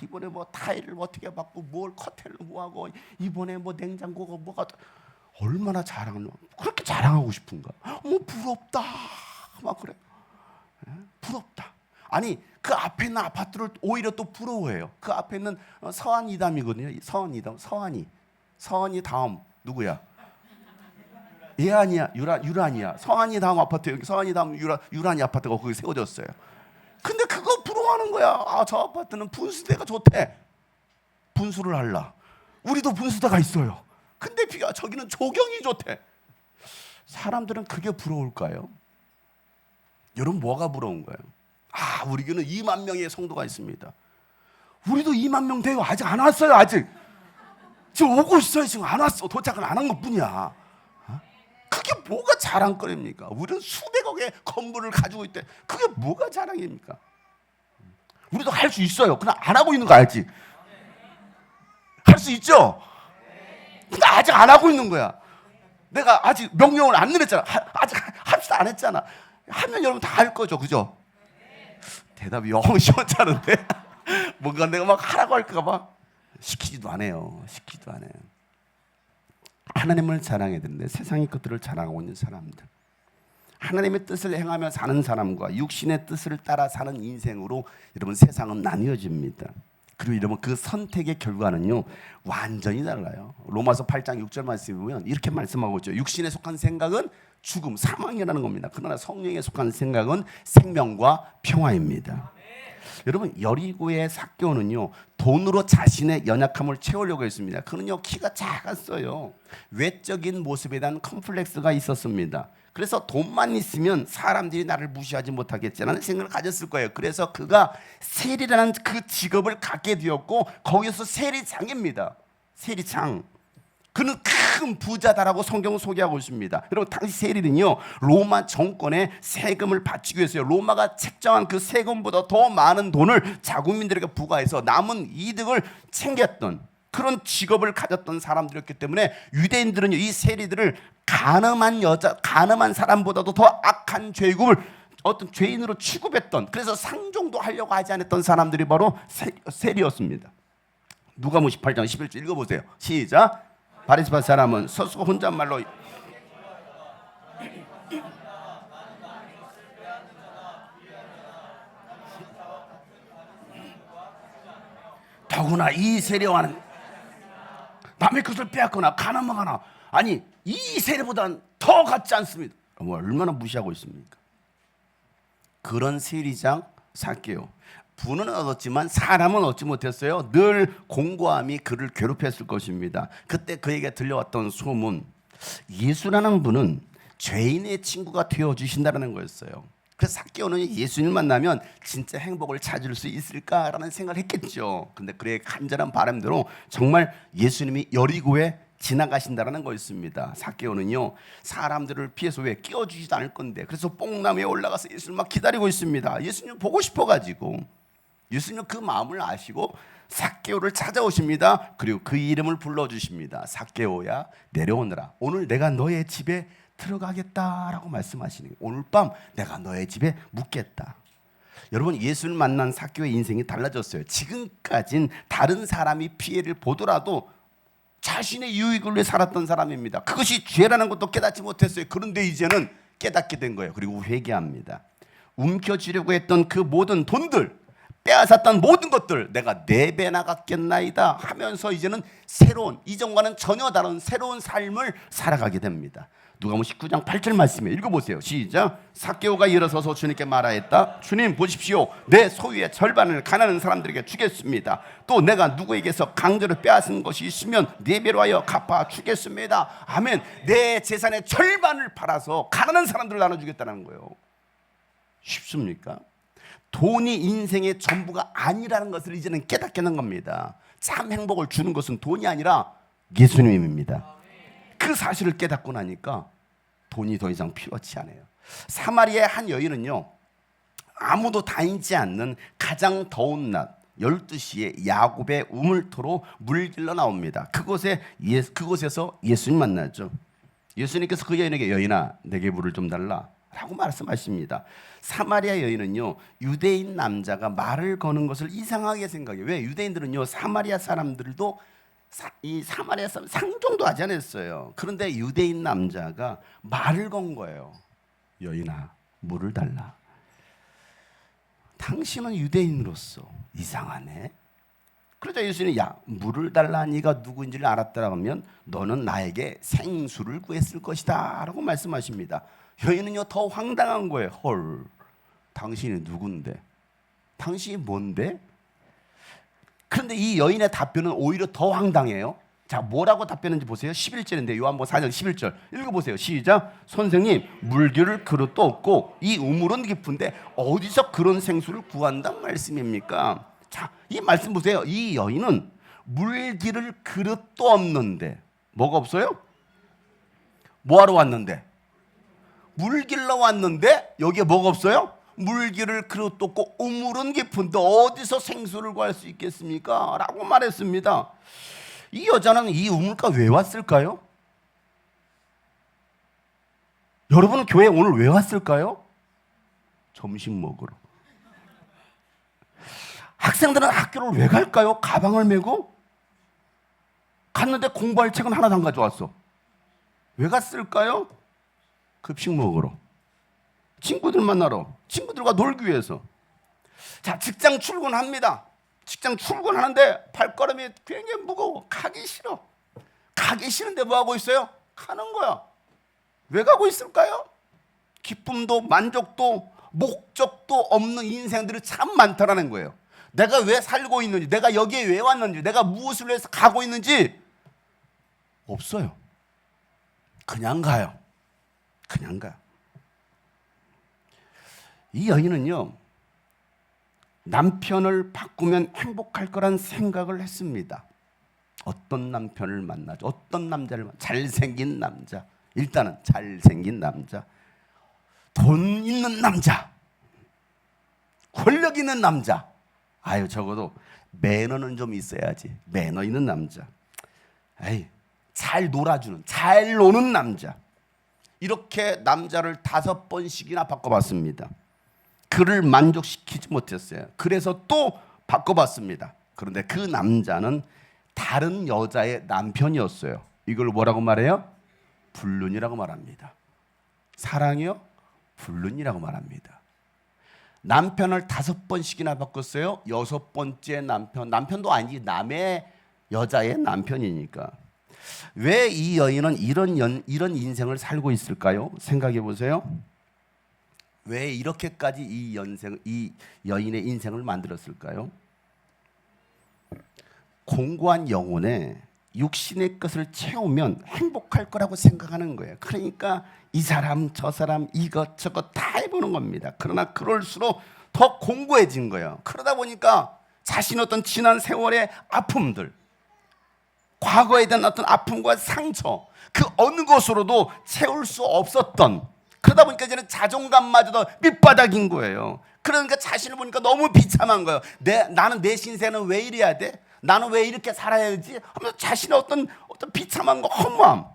Speaker 1: 이번에 뭐 타일을 어떻게 바꾸고 뭘 커튼을 뭐하고 이번에 뭐 냉장고가 뭐가 얼마나 자랑을 그렇게 자랑하고 싶은가? 부럽다 막 그래. 부럽다. 아니 그 앞에 있는 아파트를 오히려 또 부러워해요. 그 앞에 있는 서한이담이거든요. 서한이 다음 누구야? 예안이야, 유란이야. 서한이 다음 아파트 여기 서한이 다음 유란이 아파트가 거기 세워졌어요. 근데 그거 부러워하는 거야. 저 아파트는 분수대가 좋대. 분수를 할라. 우리도 분수대가 있어요. 근데 저기는 조경이 좋대. 사람들은 그게 부러울까요? 여러분 뭐가 부러운 거예요? 우리 교회는 2만 명의 성도가 있습니다. 우리도 2만 명 돼요. 아직 안 왔어요. 아직 지금 오고 있어요. 지금 안 왔어. 도착은 안 한 것뿐이야. 그게 뭐가 자랑거리입니까? 우리는 수백억의 건물을 가지고 있대. 그게 뭐가 자랑입니까? 우리도 할 수 있어요. 그냥 안 하고 있는 거 알지? 할 수 있죠? 근데 아직 안 하고 있는 거야. 내가 아직 명령을 안 내렸잖아. 아직 합시다 안 했잖아. 하면 여러분 다 할 거죠, 그죠? 대답이 영 시원찮은데 뭔가 내가 막 하라고 할까 봐 시키지도 않아요. 하나님을 자랑해야 되는데 세상의 것들을 자랑하고 있는 사람들, 하나님의 뜻을 행하며 사는 사람과 육신의 뜻을 따라 사는 인생으로 여러분 세상은 나뉘어집니다. 그리고 여러분 그 선택의 결과는요 완전히 달라요. 로마서 8장 6절 말씀에 보면 이렇게 말씀하고 있죠. 육신에 속한 생각은 죽음, 사망이라는 겁니다. 그러나 성령에 속한 생각은 생명과 평화입니다. 여러분 여리고의 삭개오는요 돈으로 자신의 연약함을 채우려고 했습니다. 그는요 키가 작았어요. 외적인 모습에 대한 컴플렉스가 있었습니다. 그래서 돈만 있으면 사람들이 나를 무시하지 못하겠지라는 생각을 가졌을 거예요. 그래서 그가 세리라는 그 직업을 갖게 되었고 거기서 세리장입니다. 세리장. 그는 큰 부자다라고 성경은 소개하고 있습니다. 여러분 당시 세리는요 로마 정권에 세금을 바치기 위해서요 로마가 책정한 그 세금보다 더 많은 돈을 자국민들에게 부과해서 남은 이득을 챙겼던 그런 직업을 가졌던 사람들이었기 때문에 유대인들은요 이 세리들을 가늠한 사람보다도 더 악한 죄급을 어떤 죄인으로 취급했던, 그래서 상종도 하려고 하지 않았던 사람들이 바로 세리였습니다. 누가복음 18장 11절 읽어보세요. 시작. 바리새파 사람은 서서 혼잣말로 더구나 이 세리와는 남의 것을 빼앗거나 가늠하거나 아니 이 세리보다는 더 같지 않습니다. 얼마나 무시하고 있습니까? 그런 세리장 삭개오, 부는 얻었지만 사람은 얻지 못했어요. 늘 공고함이 그를 괴롭혔을 것입니다. 그때 그에게 들려왔던 소문, 예수라는 분은 죄인의 친구가 되어주신다는 거였어요. 그래서 삭개오는 예수님 만나면 진짜 행복을 찾을 수 있을까라는 생각을 했겠죠. 근데 그의 간절한 바람대로 정말 예수님이 여리고에 지나가신다라는 거였습니다. 삭개오는요 사람들을 피해서 왜 끼워주지도 않을 건데 그래서 뽕나무에 올라가서 예수님 막 기다리고 있습니다. 예수님 보고 싶어가지고 예수님은 그 마음을 아시고 삭개오를 찾아오십니다. 그리고 그 이름을 불러주십니다. 삭개오야 내려오너라. 오늘 내가 너의 집에 들어가겠다라고 말씀하시는 거예요. 오늘 밤 내가 너의 집에 묵겠다. 여러분 예수를 만난 삭개오의 인생이 달라졌어요. 지금까진 다른 사람이 피해를 보더라도 자신의 유익을 위해 살았던 사람입니다. 그것이 죄라는 것도 깨닫지 못했어요. 그런데 이제는 깨닫게 된 거예요. 그리고 회개합니다. 움켜쥐려고 했던 그 모든 돈들, 빼앗았던 모든 것들 내가 4배나 갚겠나이다 하면서 이제는 새로운, 이전과는 전혀 다른 새로운 삶을 살아가게 됩니다. 누가복음 19장 8절 말씀에 읽어보세요. 시작. 삭개오가 일어서서 주님께 말하였다. 주님 보십시오. 내 소유의 절반을 가난한 사람들에게 주겠습니다. 또 내가 누구에게서 강제로 빼앗은 것이 있으면 4배로 하여 갚아 주겠습니다. 아멘. 내 재산의 절반을 팔아서 가난한 사람들을 나눠주겠다는 거예요. 쉽습니까? 돈이 인생의 전부가 아니라는 것을 이제는 깨닫게 된 겁니다. 참 행복을 주는 것은 돈이 아니라 예수님입니다. 그 사실을 깨닫고 나니까 돈이 더 이상 필요치 않아요. 사마리아의 한 여인은요 아무도 다니지 않는 가장 더운 낮 12시에 야곱의 우물토로 물길러 나옵니다. 그곳에서 예수님 만나죠. 예수님께서 그 여인에게 여인아 내게 물을 좀 달라 라고 말씀하십니다. 사마리아 여인은요 유대인 남자가 말을 거는 것을 이상하게 생각해요. 왜? 유대인들은요 사마리아 사람들도 이 사마리아 사람 상종도 하지 않았어요. 그런데 유대인 남자가 말을 건 거예요. 여인아 물을 달라. 당신은 유대인으로서 이상하네. 그러자 예수님이 야 물을 달라 네가 누구인지를 알았다라고 하면 너는 나에게 생수를 구했을 것이다 라고 말씀하십니다. 여인은요 더 황당한 거예요. 헐 당신이 누군데? 당신이 뭔데? 그런데 이 여인의 답변은 오히려 더 황당해요. 자 뭐라고 답변했는지 보세요. 11절인데 요한복음 4장 11절 읽어보세요. 시작. 선생님 물기를 그릇도 없고 이 우물은 깊은데 어디서 그런 생수를 구한단 말씀입니까? 자, 이 말씀 보세요. 이 여인은 물기를 그릇도 없는데 뭐가 없어요? 뭐하러 왔는데? 물길러 왔는데 여기에 뭐가 없어요? 물기를 그릇도 없고 우물은 깊은데 어디서 생수를 구할 수 있겠습니까? 라고 말했습니다. 이 여자는 이 우물가 왜 왔을까요? 여러분은 교회 오늘 왜 왔을까요? 점심 먹으러. 학생들은 학교를 왜 갈까요? 가방을 메고 갔는데 공부할 책은 하나도 안 가져왔어. 왜 갔을까요? 급식 먹으러, 친구들 만나러, 친구들과 놀기 위해서. 자, 직장 출근합니다. 직장 출근하는데 발걸음이 굉장히 무거워. 가기 싫어. 가기 싫은데 뭐 하고 있어요? 가는 거야. 왜 가고 있을까요? 기쁨도 만족도 목적도 없는 인생들이 참 많다라는 거예요. 내가 왜 살고 있는지, 내가 여기에 왜 왔는지, 내가 무엇을 위해서 가고 있는지 없어요. 그냥 가요. 그냥 가요. 이 여인은요 남편을 바꾸면 행복할 거란 생각을 했습니다. 어떤 남편을 만나죠? 어떤 남자를 만나죠? 잘생긴 남자. 일단은 잘생긴 남자, 돈 있는 남자, 권력 있는 남자. 아유 적어도 매너는 좀 있어야지. 매너 있는 남자. 에이, 잘 놀아주는, 잘 노는 남자. 이렇게 남자를 5번씩이나 바꿔봤습니다. 그를 만족시키지 못했어요. 그래서 또 바꿔봤습니다. 그런데 그 남자는 다른 여자의 남편이었어요. 이걸 뭐라고 말해요? 불륜이라고 말합니다. 사랑이요? 불륜이라고 말합니다. 남편을 5번씩이나 바꿨어요. 6번째 남편도 아니지 남의 여자의 남편이니까. 왜 이 여인은 이런 인생을 살고 있을까요? 생각해 보세요. 왜 이렇게까지 이 여인의 인생을 만들었을까요? 공고한 영혼에 육신의 것을 채우면 행복할 거라고 생각하는 거예요. 그러니까 이 사람 저 사람 이것저것 다 해보는 겁니다. 그러나 그럴수록 더 공고해진 거예요. 그러다 보니까 자신 어떤 지난 세월의 아픔들, 과거에 대한 어떤 아픔과 상처, 그 어느 것으로도 채울 수 없었던, 그러다 보니까 이제는 자존감마저도 밑바닥인 거예요. 그러니까 자신을 보니까 너무 비참한 거예요. 나는 내 신세는 왜 이래야 돼? 나는 왜 이렇게 살아야지? 하면서 자신의 어떤 비참함과 허무함.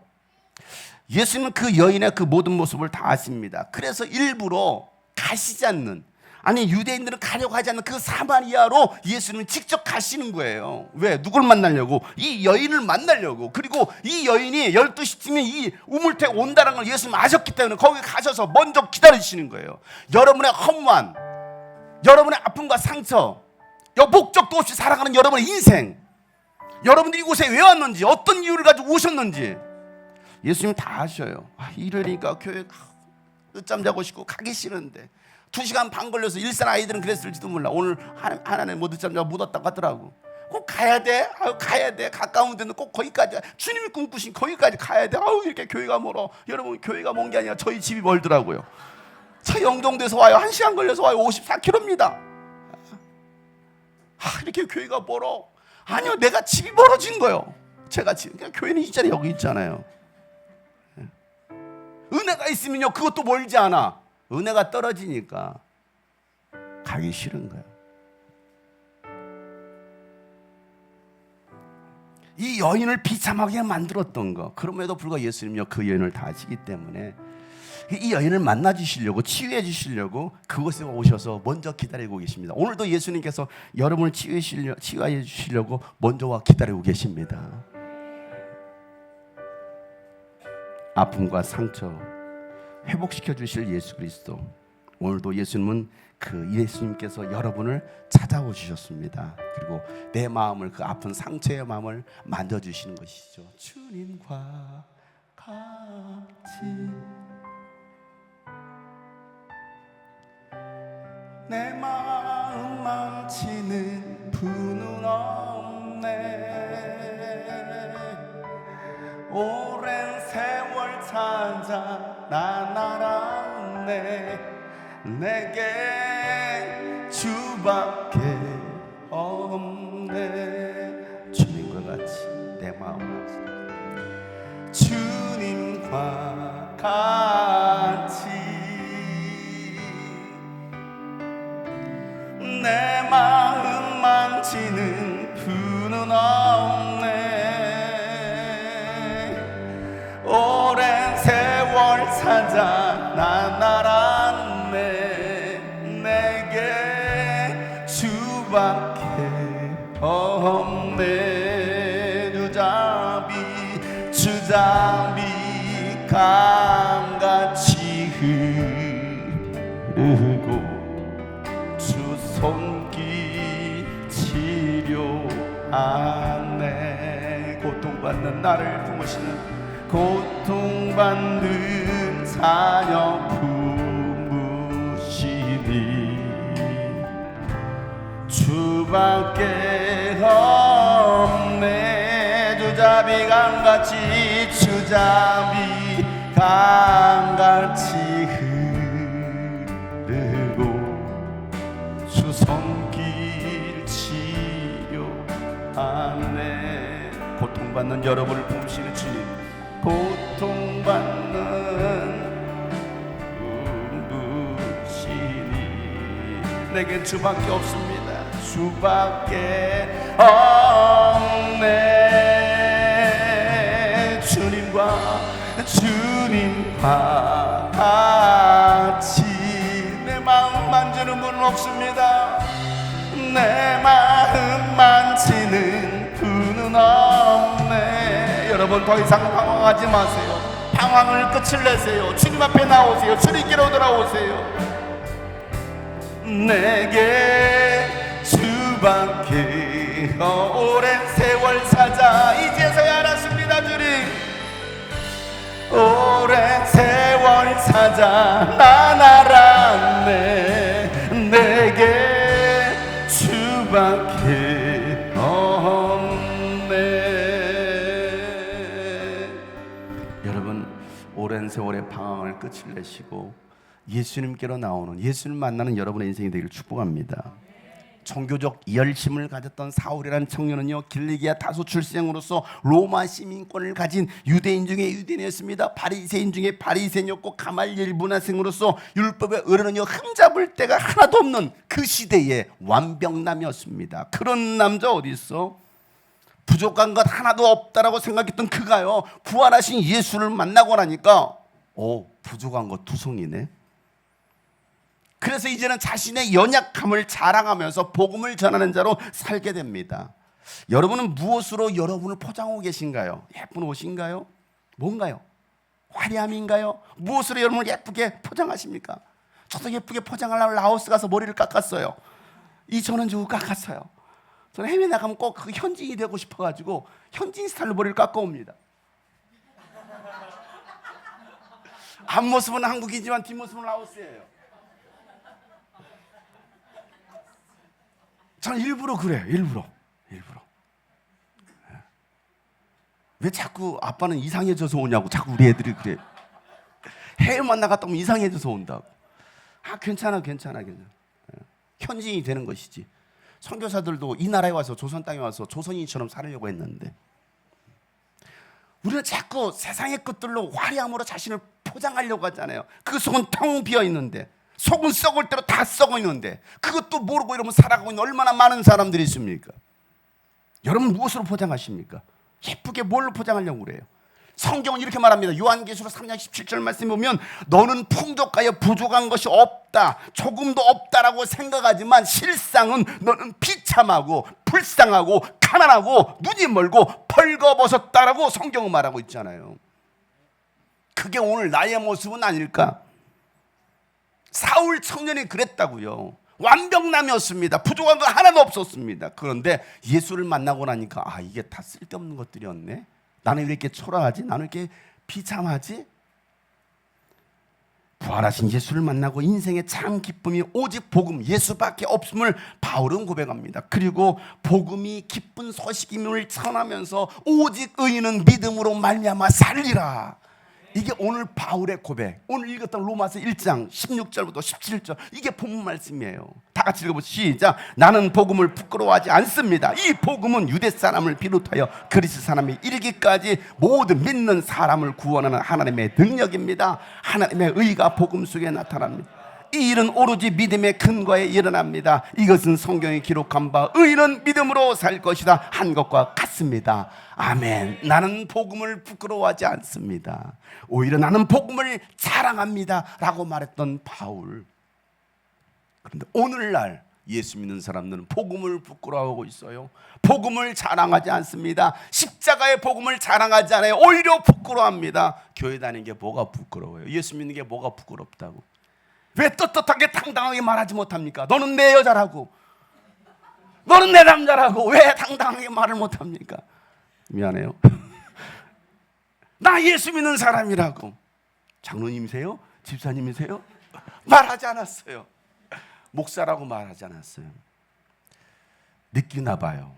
Speaker 1: 예수님은 그 여인의 그 모든 모습을 다 아십니다. 그래서 일부러 가시지 않는, 아니 유대인들은 가려고 하지 않는 그 사마리아로 예수님은 직접 가시는 거예요. 왜? 누굴 만나려고? 이 여인을 만나려고. 그리고 이 여인이 12시쯤에 이 우물택 온다는 걸 예수님 아셨기 때문에 거기 가셔서 먼저 기다리시는 거예요. 여러분의 허무한, 여러분의 아픔과 상처, 목적도 없이 살아가는 여러분의 인생, 여러분들이 이곳에 왜 왔는지, 어떤 이유를 가지고 오셨는지 예수님 다 아셔요. 일요일이니까 교회 늦잠 자고 싶고 가기 싫은데 2시간 반 걸려서 일산 아이들은 그랬을지도 몰라. 오늘 하나는 뭐 늦잠 자고 못 왔다고 하더라고. 꼭 가야 돼. 가야 돼. 가까운 데는 꼭 거기까지, 주님이 꿈꾸신 거기까지 가야 돼. 이렇게 교회가 멀어. 여러분 교회가 먼 게 아니라 저희 집이 멀더라고요. 저 영종도에서 와요. 1시간 걸려서 와요. 54km입니다. 이렇게 교회가 멀어. 아니요, 내가 집이 멀어진 거예요. 제가 지금 그냥 교회는 이 자리에 여기 있잖아요. 은혜가 있으면요 그것도 멀지 않아. 은혜가 떨어지니까 가기 싫은 거예요. 이 여인을 비참하게 만들었던 거. 그럼에도 불구하고 예수님요 그 여인을 다 아시기 때문에 이 여인을 만나 주시려고, 치유해 주시려고 그곳에 오셔서 먼저 기다리고 계십니다. 오늘도 예수님께서 여러분을 치유해 주시려고 먼저 와 기다리고 계십니다. 아픔과 상처 회복시켜 주실 예수 그리스도, 오늘도 예수님은 그 예수님께서 여러분을 찾아오셨습니다. 그리고 내 마음을, 그 아픈 상처의 마음을 만져주시는 것이죠. 주님과 같이 내 마음 망치는 분은 없네. 오랜 세월 찾아 난 알았네. 내게 주밖에 없네. 주님과 같이 내 마음 망치, 주님과 같이 내 마음 망치는 분은 없네. 오랜 세월 찾아 난 알았네. 내게 주밖에 없네. 주잡이 강같이 흐르고 주 손길 치료하네. 고통받는 나를 품으시는, 고통받는 자녀 품으시니 주밖에 없네. 주잡이 강같이, 주잡이 강같이 주 손길 치료하네. 고통받는 여러분을 품으시는 주님, 고통받는 품으시니 내겐 주밖에 없습니다. 주밖에 없네. 주님과 같이 내 마음 만지는 분은 없습니다. 내 마음 만지는 분은 없네. 여러분 더 이상 방황하지 마세요. 방황을 끝을 내세요. 주님 앞에 나오세요. 주님께로 돌아오세요. 내게 주밖에 오랜 세월 찾아 이제서야 알았습니다. 주님 오랜 세월 찾아 난 알았네. 내게 주밖에 없네. 여러분 오랜 세월의 방황을 끝을 내시고 예수님께로 나오는, 예수님 만나는 여러분의 인생이 되기를 축복합니다. 종교적 열심을 가졌던 사울이라는 청년은요, 길리기아 다소 출생으로서 로마 시민권을 가진 유대인 중에 유대인이었습니다. 바리새인 중에 바리새인이었고 가말리엘 문화생으로서 율법의 어른은요 흠잡을 데가 하나도 없는 그 시대의 완벽남이었습니다. 그런 남자 어디 있어? 부족한 것 하나도 없다라고 생각했던 그가요, 부활하신 예수를 만나고 나니까 부족한 것 투성이네. 그래서 이제는 자신의 연약함을 자랑하면서 복음을 전하는 자로 살게 됩니다. 여러분은 무엇으로 여러분을 포장하고 계신가요? 예쁜 옷인가요? 뭔가요? 화려함인가요? 무엇으로 여러분을 예쁘게 포장하십니까? 저도 예쁘게 포장하려고 라오스 가서 머리를 깎았어요. 2,000원 주고 깎았어요. 저는 해외 나가면 꼭 그 현지인이 되고 싶어가지고 현지인 스타일로 머리를 깎아옵니다. 앞모습은 한국이지만 뒷모습은 라오스예요. 저는 일부러 그래요. 일부러. 왜 자꾸 아빠는 이상해져서 오냐고 자꾸 우리 애들이 그래. 해외만 나갔다 오면 이상해져서 온다고. 괜찮아. 현지인이 되는 것이지. 선교사들도 이 나라에 와서, 조선 땅에 와서 조선인처럼 살려고 했는데, 우리는 자꾸 세상의 것들로 화려함으로 자신을 포장하려고 하잖아요. 그 속은 텅 비어 있는데, 속은 썩을 대로 다 썩어 있는데 그것도 모르고 이러면 살아가고 있는 얼마나 많은 사람들이 있습니까? 여러분 무엇으로 포장하십니까? 예쁘게 뭘로 포장하려고 그래요? 성경은 이렇게 말합니다. 요한계시록 3장 17절 말씀 보면 너는 풍족하여 부족한 것이 없다, 조금도 없다라고 생각하지만 실상은 너는 비참하고 불쌍하고 가난하고 눈이 멀고 벌거벗었다라고 성경은 말하고 있잖아요. 그게 오늘 나의 모습은 아닐까? 사울 청년이 그랬다고요. 완벽남이었습니다. 부족한 거 하나도 없었습니다. 그런데 예수를 만나고 나니까 아, 이게 다 쓸데없는 것들이었네. 나는 왜 이렇게 초라하지? 나는 왜 이렇게 비참하지? 부활하신 예수를 만나고 인생의 참 기쁨이 오직 복음 예수밖에 없음을 바울은 고백합니다. 그리고 복음이 기쁜 소식임을 전하면서 오직 의인은 믿음으로 말미암아 살리라. 이게 오늘 바울의 고백. 오늘 읽었던 로마서 1장 16절부터 17절 이게 본문 말씀이에요. 다 같이 읽어보시죠. 시작. 나는 복음을 부끄러워하지 않습니다. 이 복음은 유대 사람을 비롯하여 그리스 사람이 이르기까지 모든 믿는 사람을 구원하는 하나님의 능력입니다. 하나님의 의가 복음 속에 나타납니다. 이 일은 오로지 믿음의 근거에 일어납니다. 이것은 성경에 기록한 바 의인은 믿음으로 살 것이다 한 것과 같습니다. 아멘. 나는 복음을 부끄러워하지 않습니다. 오히려 나는 복음을 자랑합니다 라고 말했던 바울. 그런데 오늘날 예수 믿는 사람들은 복음을 부끄러워하고 있어요. 복음을 자랑하지 않습니다. 십자가의 복음을 자랑하지 않아요. 오히려 부끄러워합니다. 교회 다니는 게 뭐가 부끄러워요? 예수 믿는 게 뭐가 부끄럽다고? 왜 떳떳하게 당당하게 말하지 못합니까? 너는 내 여자라고, 너는 내 남자라고 왜 당당하게 말을 못합니까? 미안해요. 나 예수 믿는 사람이라고. 장로님이세요? 집사님이세요? 말하지 않았어요. 목사라고 말하지 않았어요. 느끼나 봐요.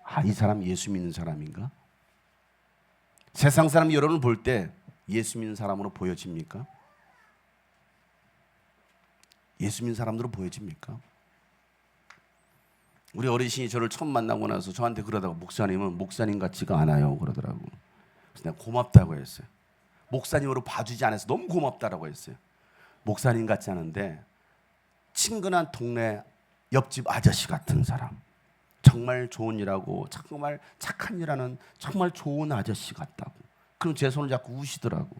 Speaker 1: 아, 이 사람 예수 믿는 사람인가? 세상 사람이 여러분을 볼 때 예수 믿는 사람으로 보여집니까? 예수 믿는 사람들은 보여집니까? 우리 어르신이 저를 처음 만나고 나서 저한테 그러다가 목사님은 목사님 같지가 않아요 그러더라고. 그래서 내가 고맙다고 했어요. 목사님으로 봐주지 않아서 너무 고맙다라고 했어요. 목사님 같지 않은데 친근한 동네 옆집 아저씨 같은 사람, 정말 좋은 일하고 정말 착한 일하는 정말 좋은 아저씨 같다고. 그럼 제 손을 잡고 우시더라고.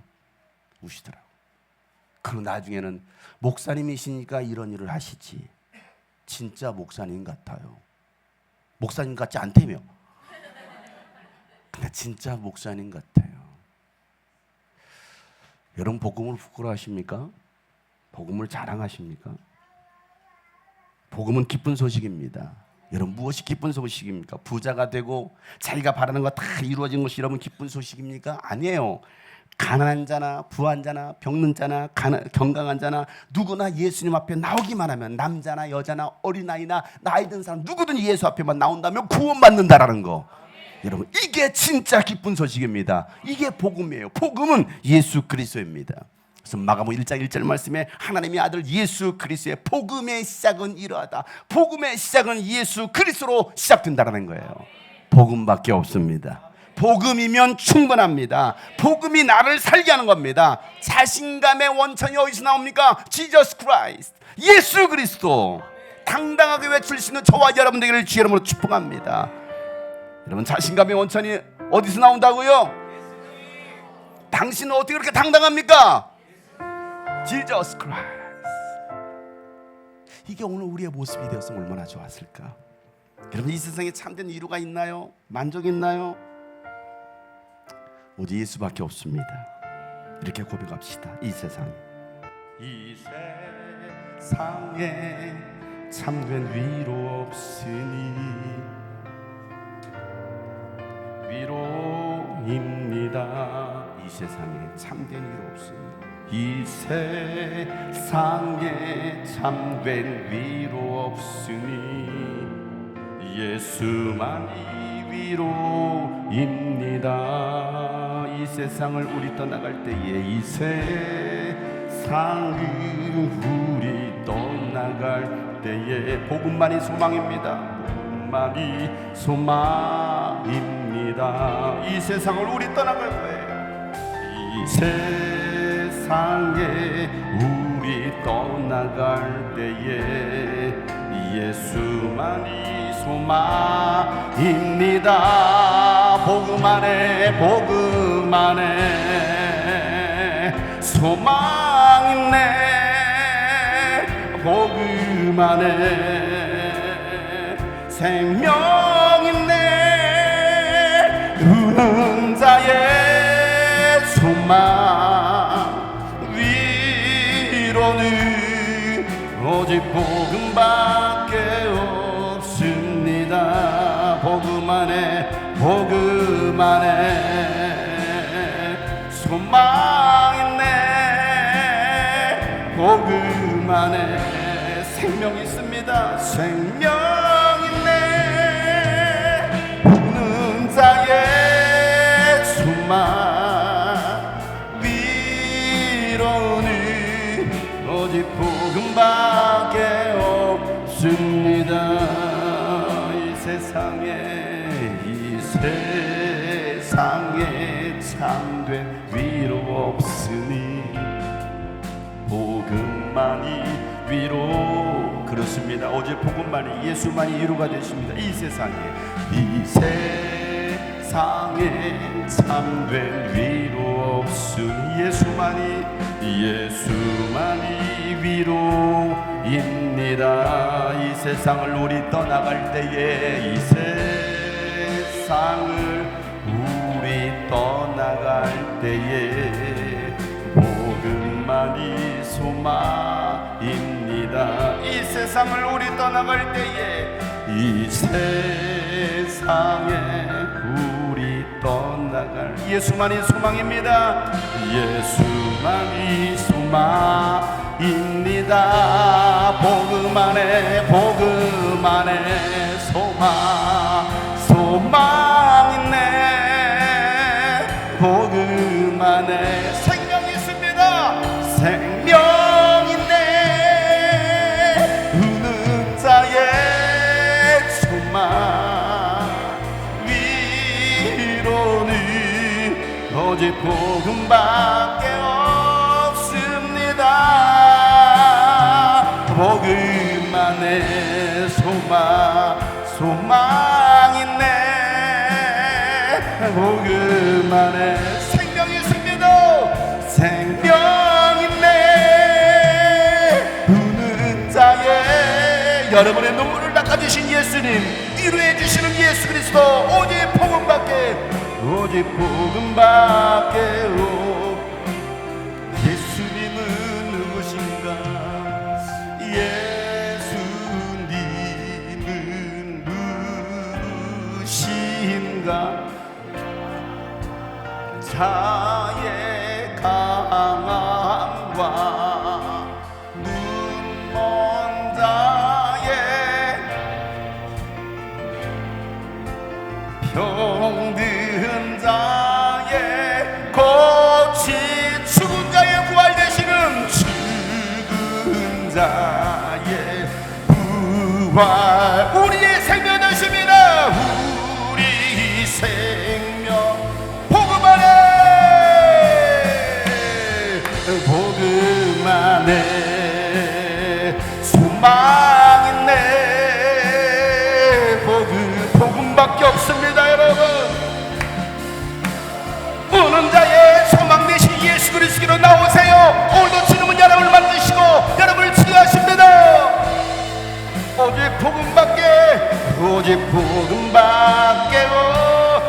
Speaker 1: 그리고 나중에는 목사님이시니까 이런 일을 하시지 진짜 목사님 같아요. 목사님 같지 않다며. 근데 진짜 목사님 같아요. 여러분 복음을 부끄러워하십니까? 복음을 자랑하십니까? 복음은 기쁜 소식입니다. 여러분 무엇이 기쁜 소식입니까? 부자가 되고 자기가 바라는 거 다 이루어진 것이 여러분 기쁜 소식입니까? 아니에요. 가난한 자나 부한 자나 병든 자나 건강한 자나 누구나 예수님 앞에 나오기만 하면, 남자나 여자나 어린아이나 나이 든 사람 누구든지 예수 앞에만 나온다면 구원받는다라는 거. 여러분 이게 진짜 기쁜 소식입니다. 이게 복음이에요. 복음은 예수 그리스도입니다. 그래서 마가복음 1장 1절 말씀에 하나님의 아들 예수 그리스도의 복음의 시작은 이러하다. 복음의 시작은 예수 그리스도로 시작된다는 거예요. 복음밖에 없습니다. 복음이면 충분합니다. 복음이 나를 살게 하는 겁니다. 자신감의 원천이 어디서 나옵니까? Jesus Christ, 예수 그리스도. 당당하게 외칠 수 있는 저와 여러분 되기를 주의 이름으로 축복합니다. 여러분 자신감의 원천이 어디서 나온다고요? 당신은 어떻게 그렇게 당당합니까? Jesus Christ. 이게 오늘 우리의 모습이 되었으면 얼마나 좋았을까. 여러분 이 세상에 참된 이유가 있나요? 만족 있나요? 오직 예수밖에 없습니다. 이렇게 고백합시다. 이 세상에 참된 위로 없으니 위로입니다. 이 세상에 참된 위로 없으니, 이 세상에 참된 위로 없으니 예수만이 위로입니다. 이 세상을 우리 떠나갈 때에, 이 세상을 우리 떠나갈 때에 복음만이 소망입니다. 복음만이 소망입니다. 이 세상을 우리 떠나갈 때에, 이 세상에 우리 떠나갈 때에 예수만이 소망입니다. 복음 안에 복음 안에 소망 있네 복음 안에 생명 있네 우는 자의 소망 위로는 오직 복음밖에 없습니다 복음 안에 복음 안에 소망 있네 복음 안에 생명 있습니다 생명 있네 우는 자의 소망 위로는 오직 복음밖에 없습니다 이 세상에 참된 위로 없으니 복음만이 위로 그렇습니다 오직 복음만이 예수만이 위로가 되십니다 이 세상에 참된 위로 없으니 예수만이 위로입니다 이 세상을 우리 떠나갈 때에 이 세상을 우리 떠나갈 때에 복음만이 소망입니다 이 세상을 우리 떠나갈 때에 이 세상에 우리 떠나갈 예수만이 소망입니다 예수만이 소망입니다 복음 안에 소망 있네 복음 안에 생명 있습니다 생명 있네 우는 자의 소망 위로는 오직 복음밖에 없습니다 복음 안에 소망 있네 복음 안에 생명 있습니다 생명 있네 우는 자의 여러분의 눈물을 닦아주신 예수님 위로해 주시는 예수 그리스도 오직 복음밖에 예수님은 누구신가 예수님은 누구신가 자의 강함과 눈먼 자의 병든 자의 고치 죽은 자의 부활 되시는 죽은 자의 부활 우리의 생명 되십니다 우리 생명 복음 안에 소망 있네 복음밖에 없습니다 여러분 우는 자의 소망 되신 예수 그리스도로 나오세요 오늘도 주님은 여러분을 만드시고 여러분을 치유하십니다 오직 복음밖에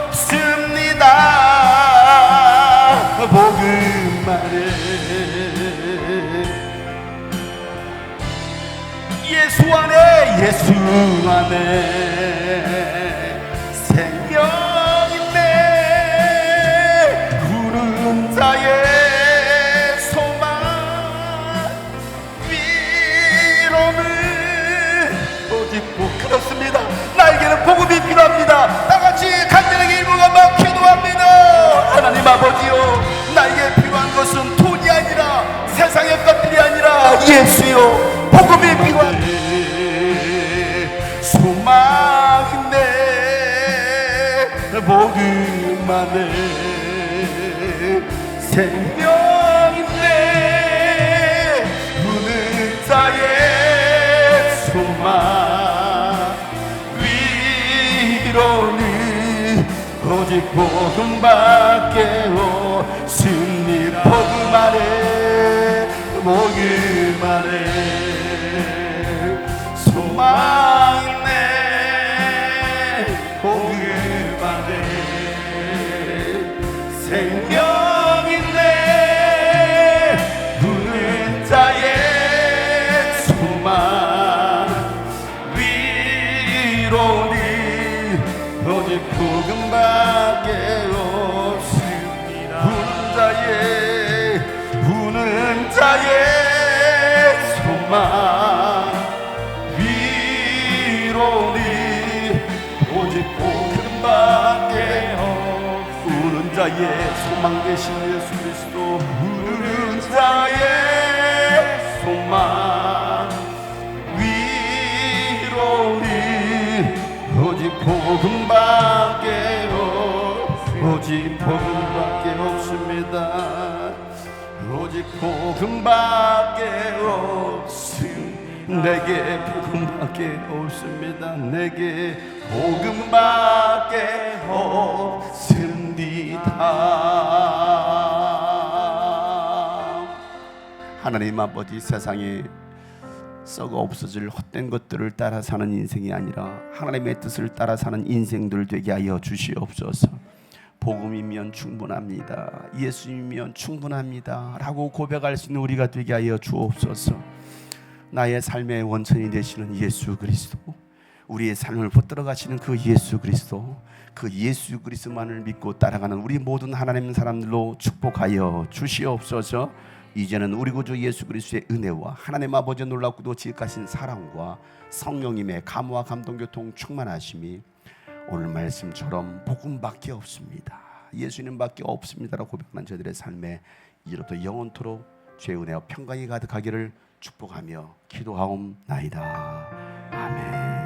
Speaker 1: 없습니다 복음 안에 예수 안에 생명 있네 구른 자의 소망 위로는 오직 그렇습니다 나에게는 복음이 필요합니다 다같이 간절하게 일부가만 기도합니다 하나님 아버지요 나에게 필요한 것은 돈이 아니라 세상의 것들이 아니라 예수요 복음이 필요한데 소망 있네 복음 안에 생명 있네 우는 자의 소망 위로는 오직 오직 복음밖에 없으니 복음 안에 복음 안에 소망 있네 복음 안에 생명 있네 부른 자의 소망 위로니 오직 복음밖에 없습니다. 부는 자의 소망 위로니 오직 복음밖에 우는 자의 소망 되신 예수 그리스도 우는 자의 소망 위로니 오직 복음밖에 오직 복음밖에 없습니다. 오직 복음밖에 없습니다. 내게 복음밖에 없습니다. 내게 복음밖에 없습니다. 하나님 아버지, 세상에 썩어 없어질 헛된 것들을 따라 사는 인생이 아니라 하나님의 뜻을 따라 사는 인생들 되게 하여 주시옵소서. 복음이면 충분합니다, 예수님이면 충분합니다 라고 고백할 수 있는 우리가 되게 하여 주옵소서. 나의 삶의 원천이 되시는 예수 그리스도, 우리의 삶을 붙들어 가시는 그 예수 그리스도, 그 예수 그리스도만을 믿고 따라가는 우리 모든 하나님 사람들로 축복하여 주시옵소서. 이제는 우리 구주 예수 그리스도의 은혜와 하나님 아버지의 놀랍고도 지극하신 사랑과 성령님의 감화 감동교통 충만하심이 오늘 말씀처럼 복음밖에 없습니다, 예수님밖에 없습니다라고 고백하는 저들의 삶에 이로부터 영원토록 죄의 은혜와 평강이 가득하기를 축복하며 기도하옵나이다. 아멘.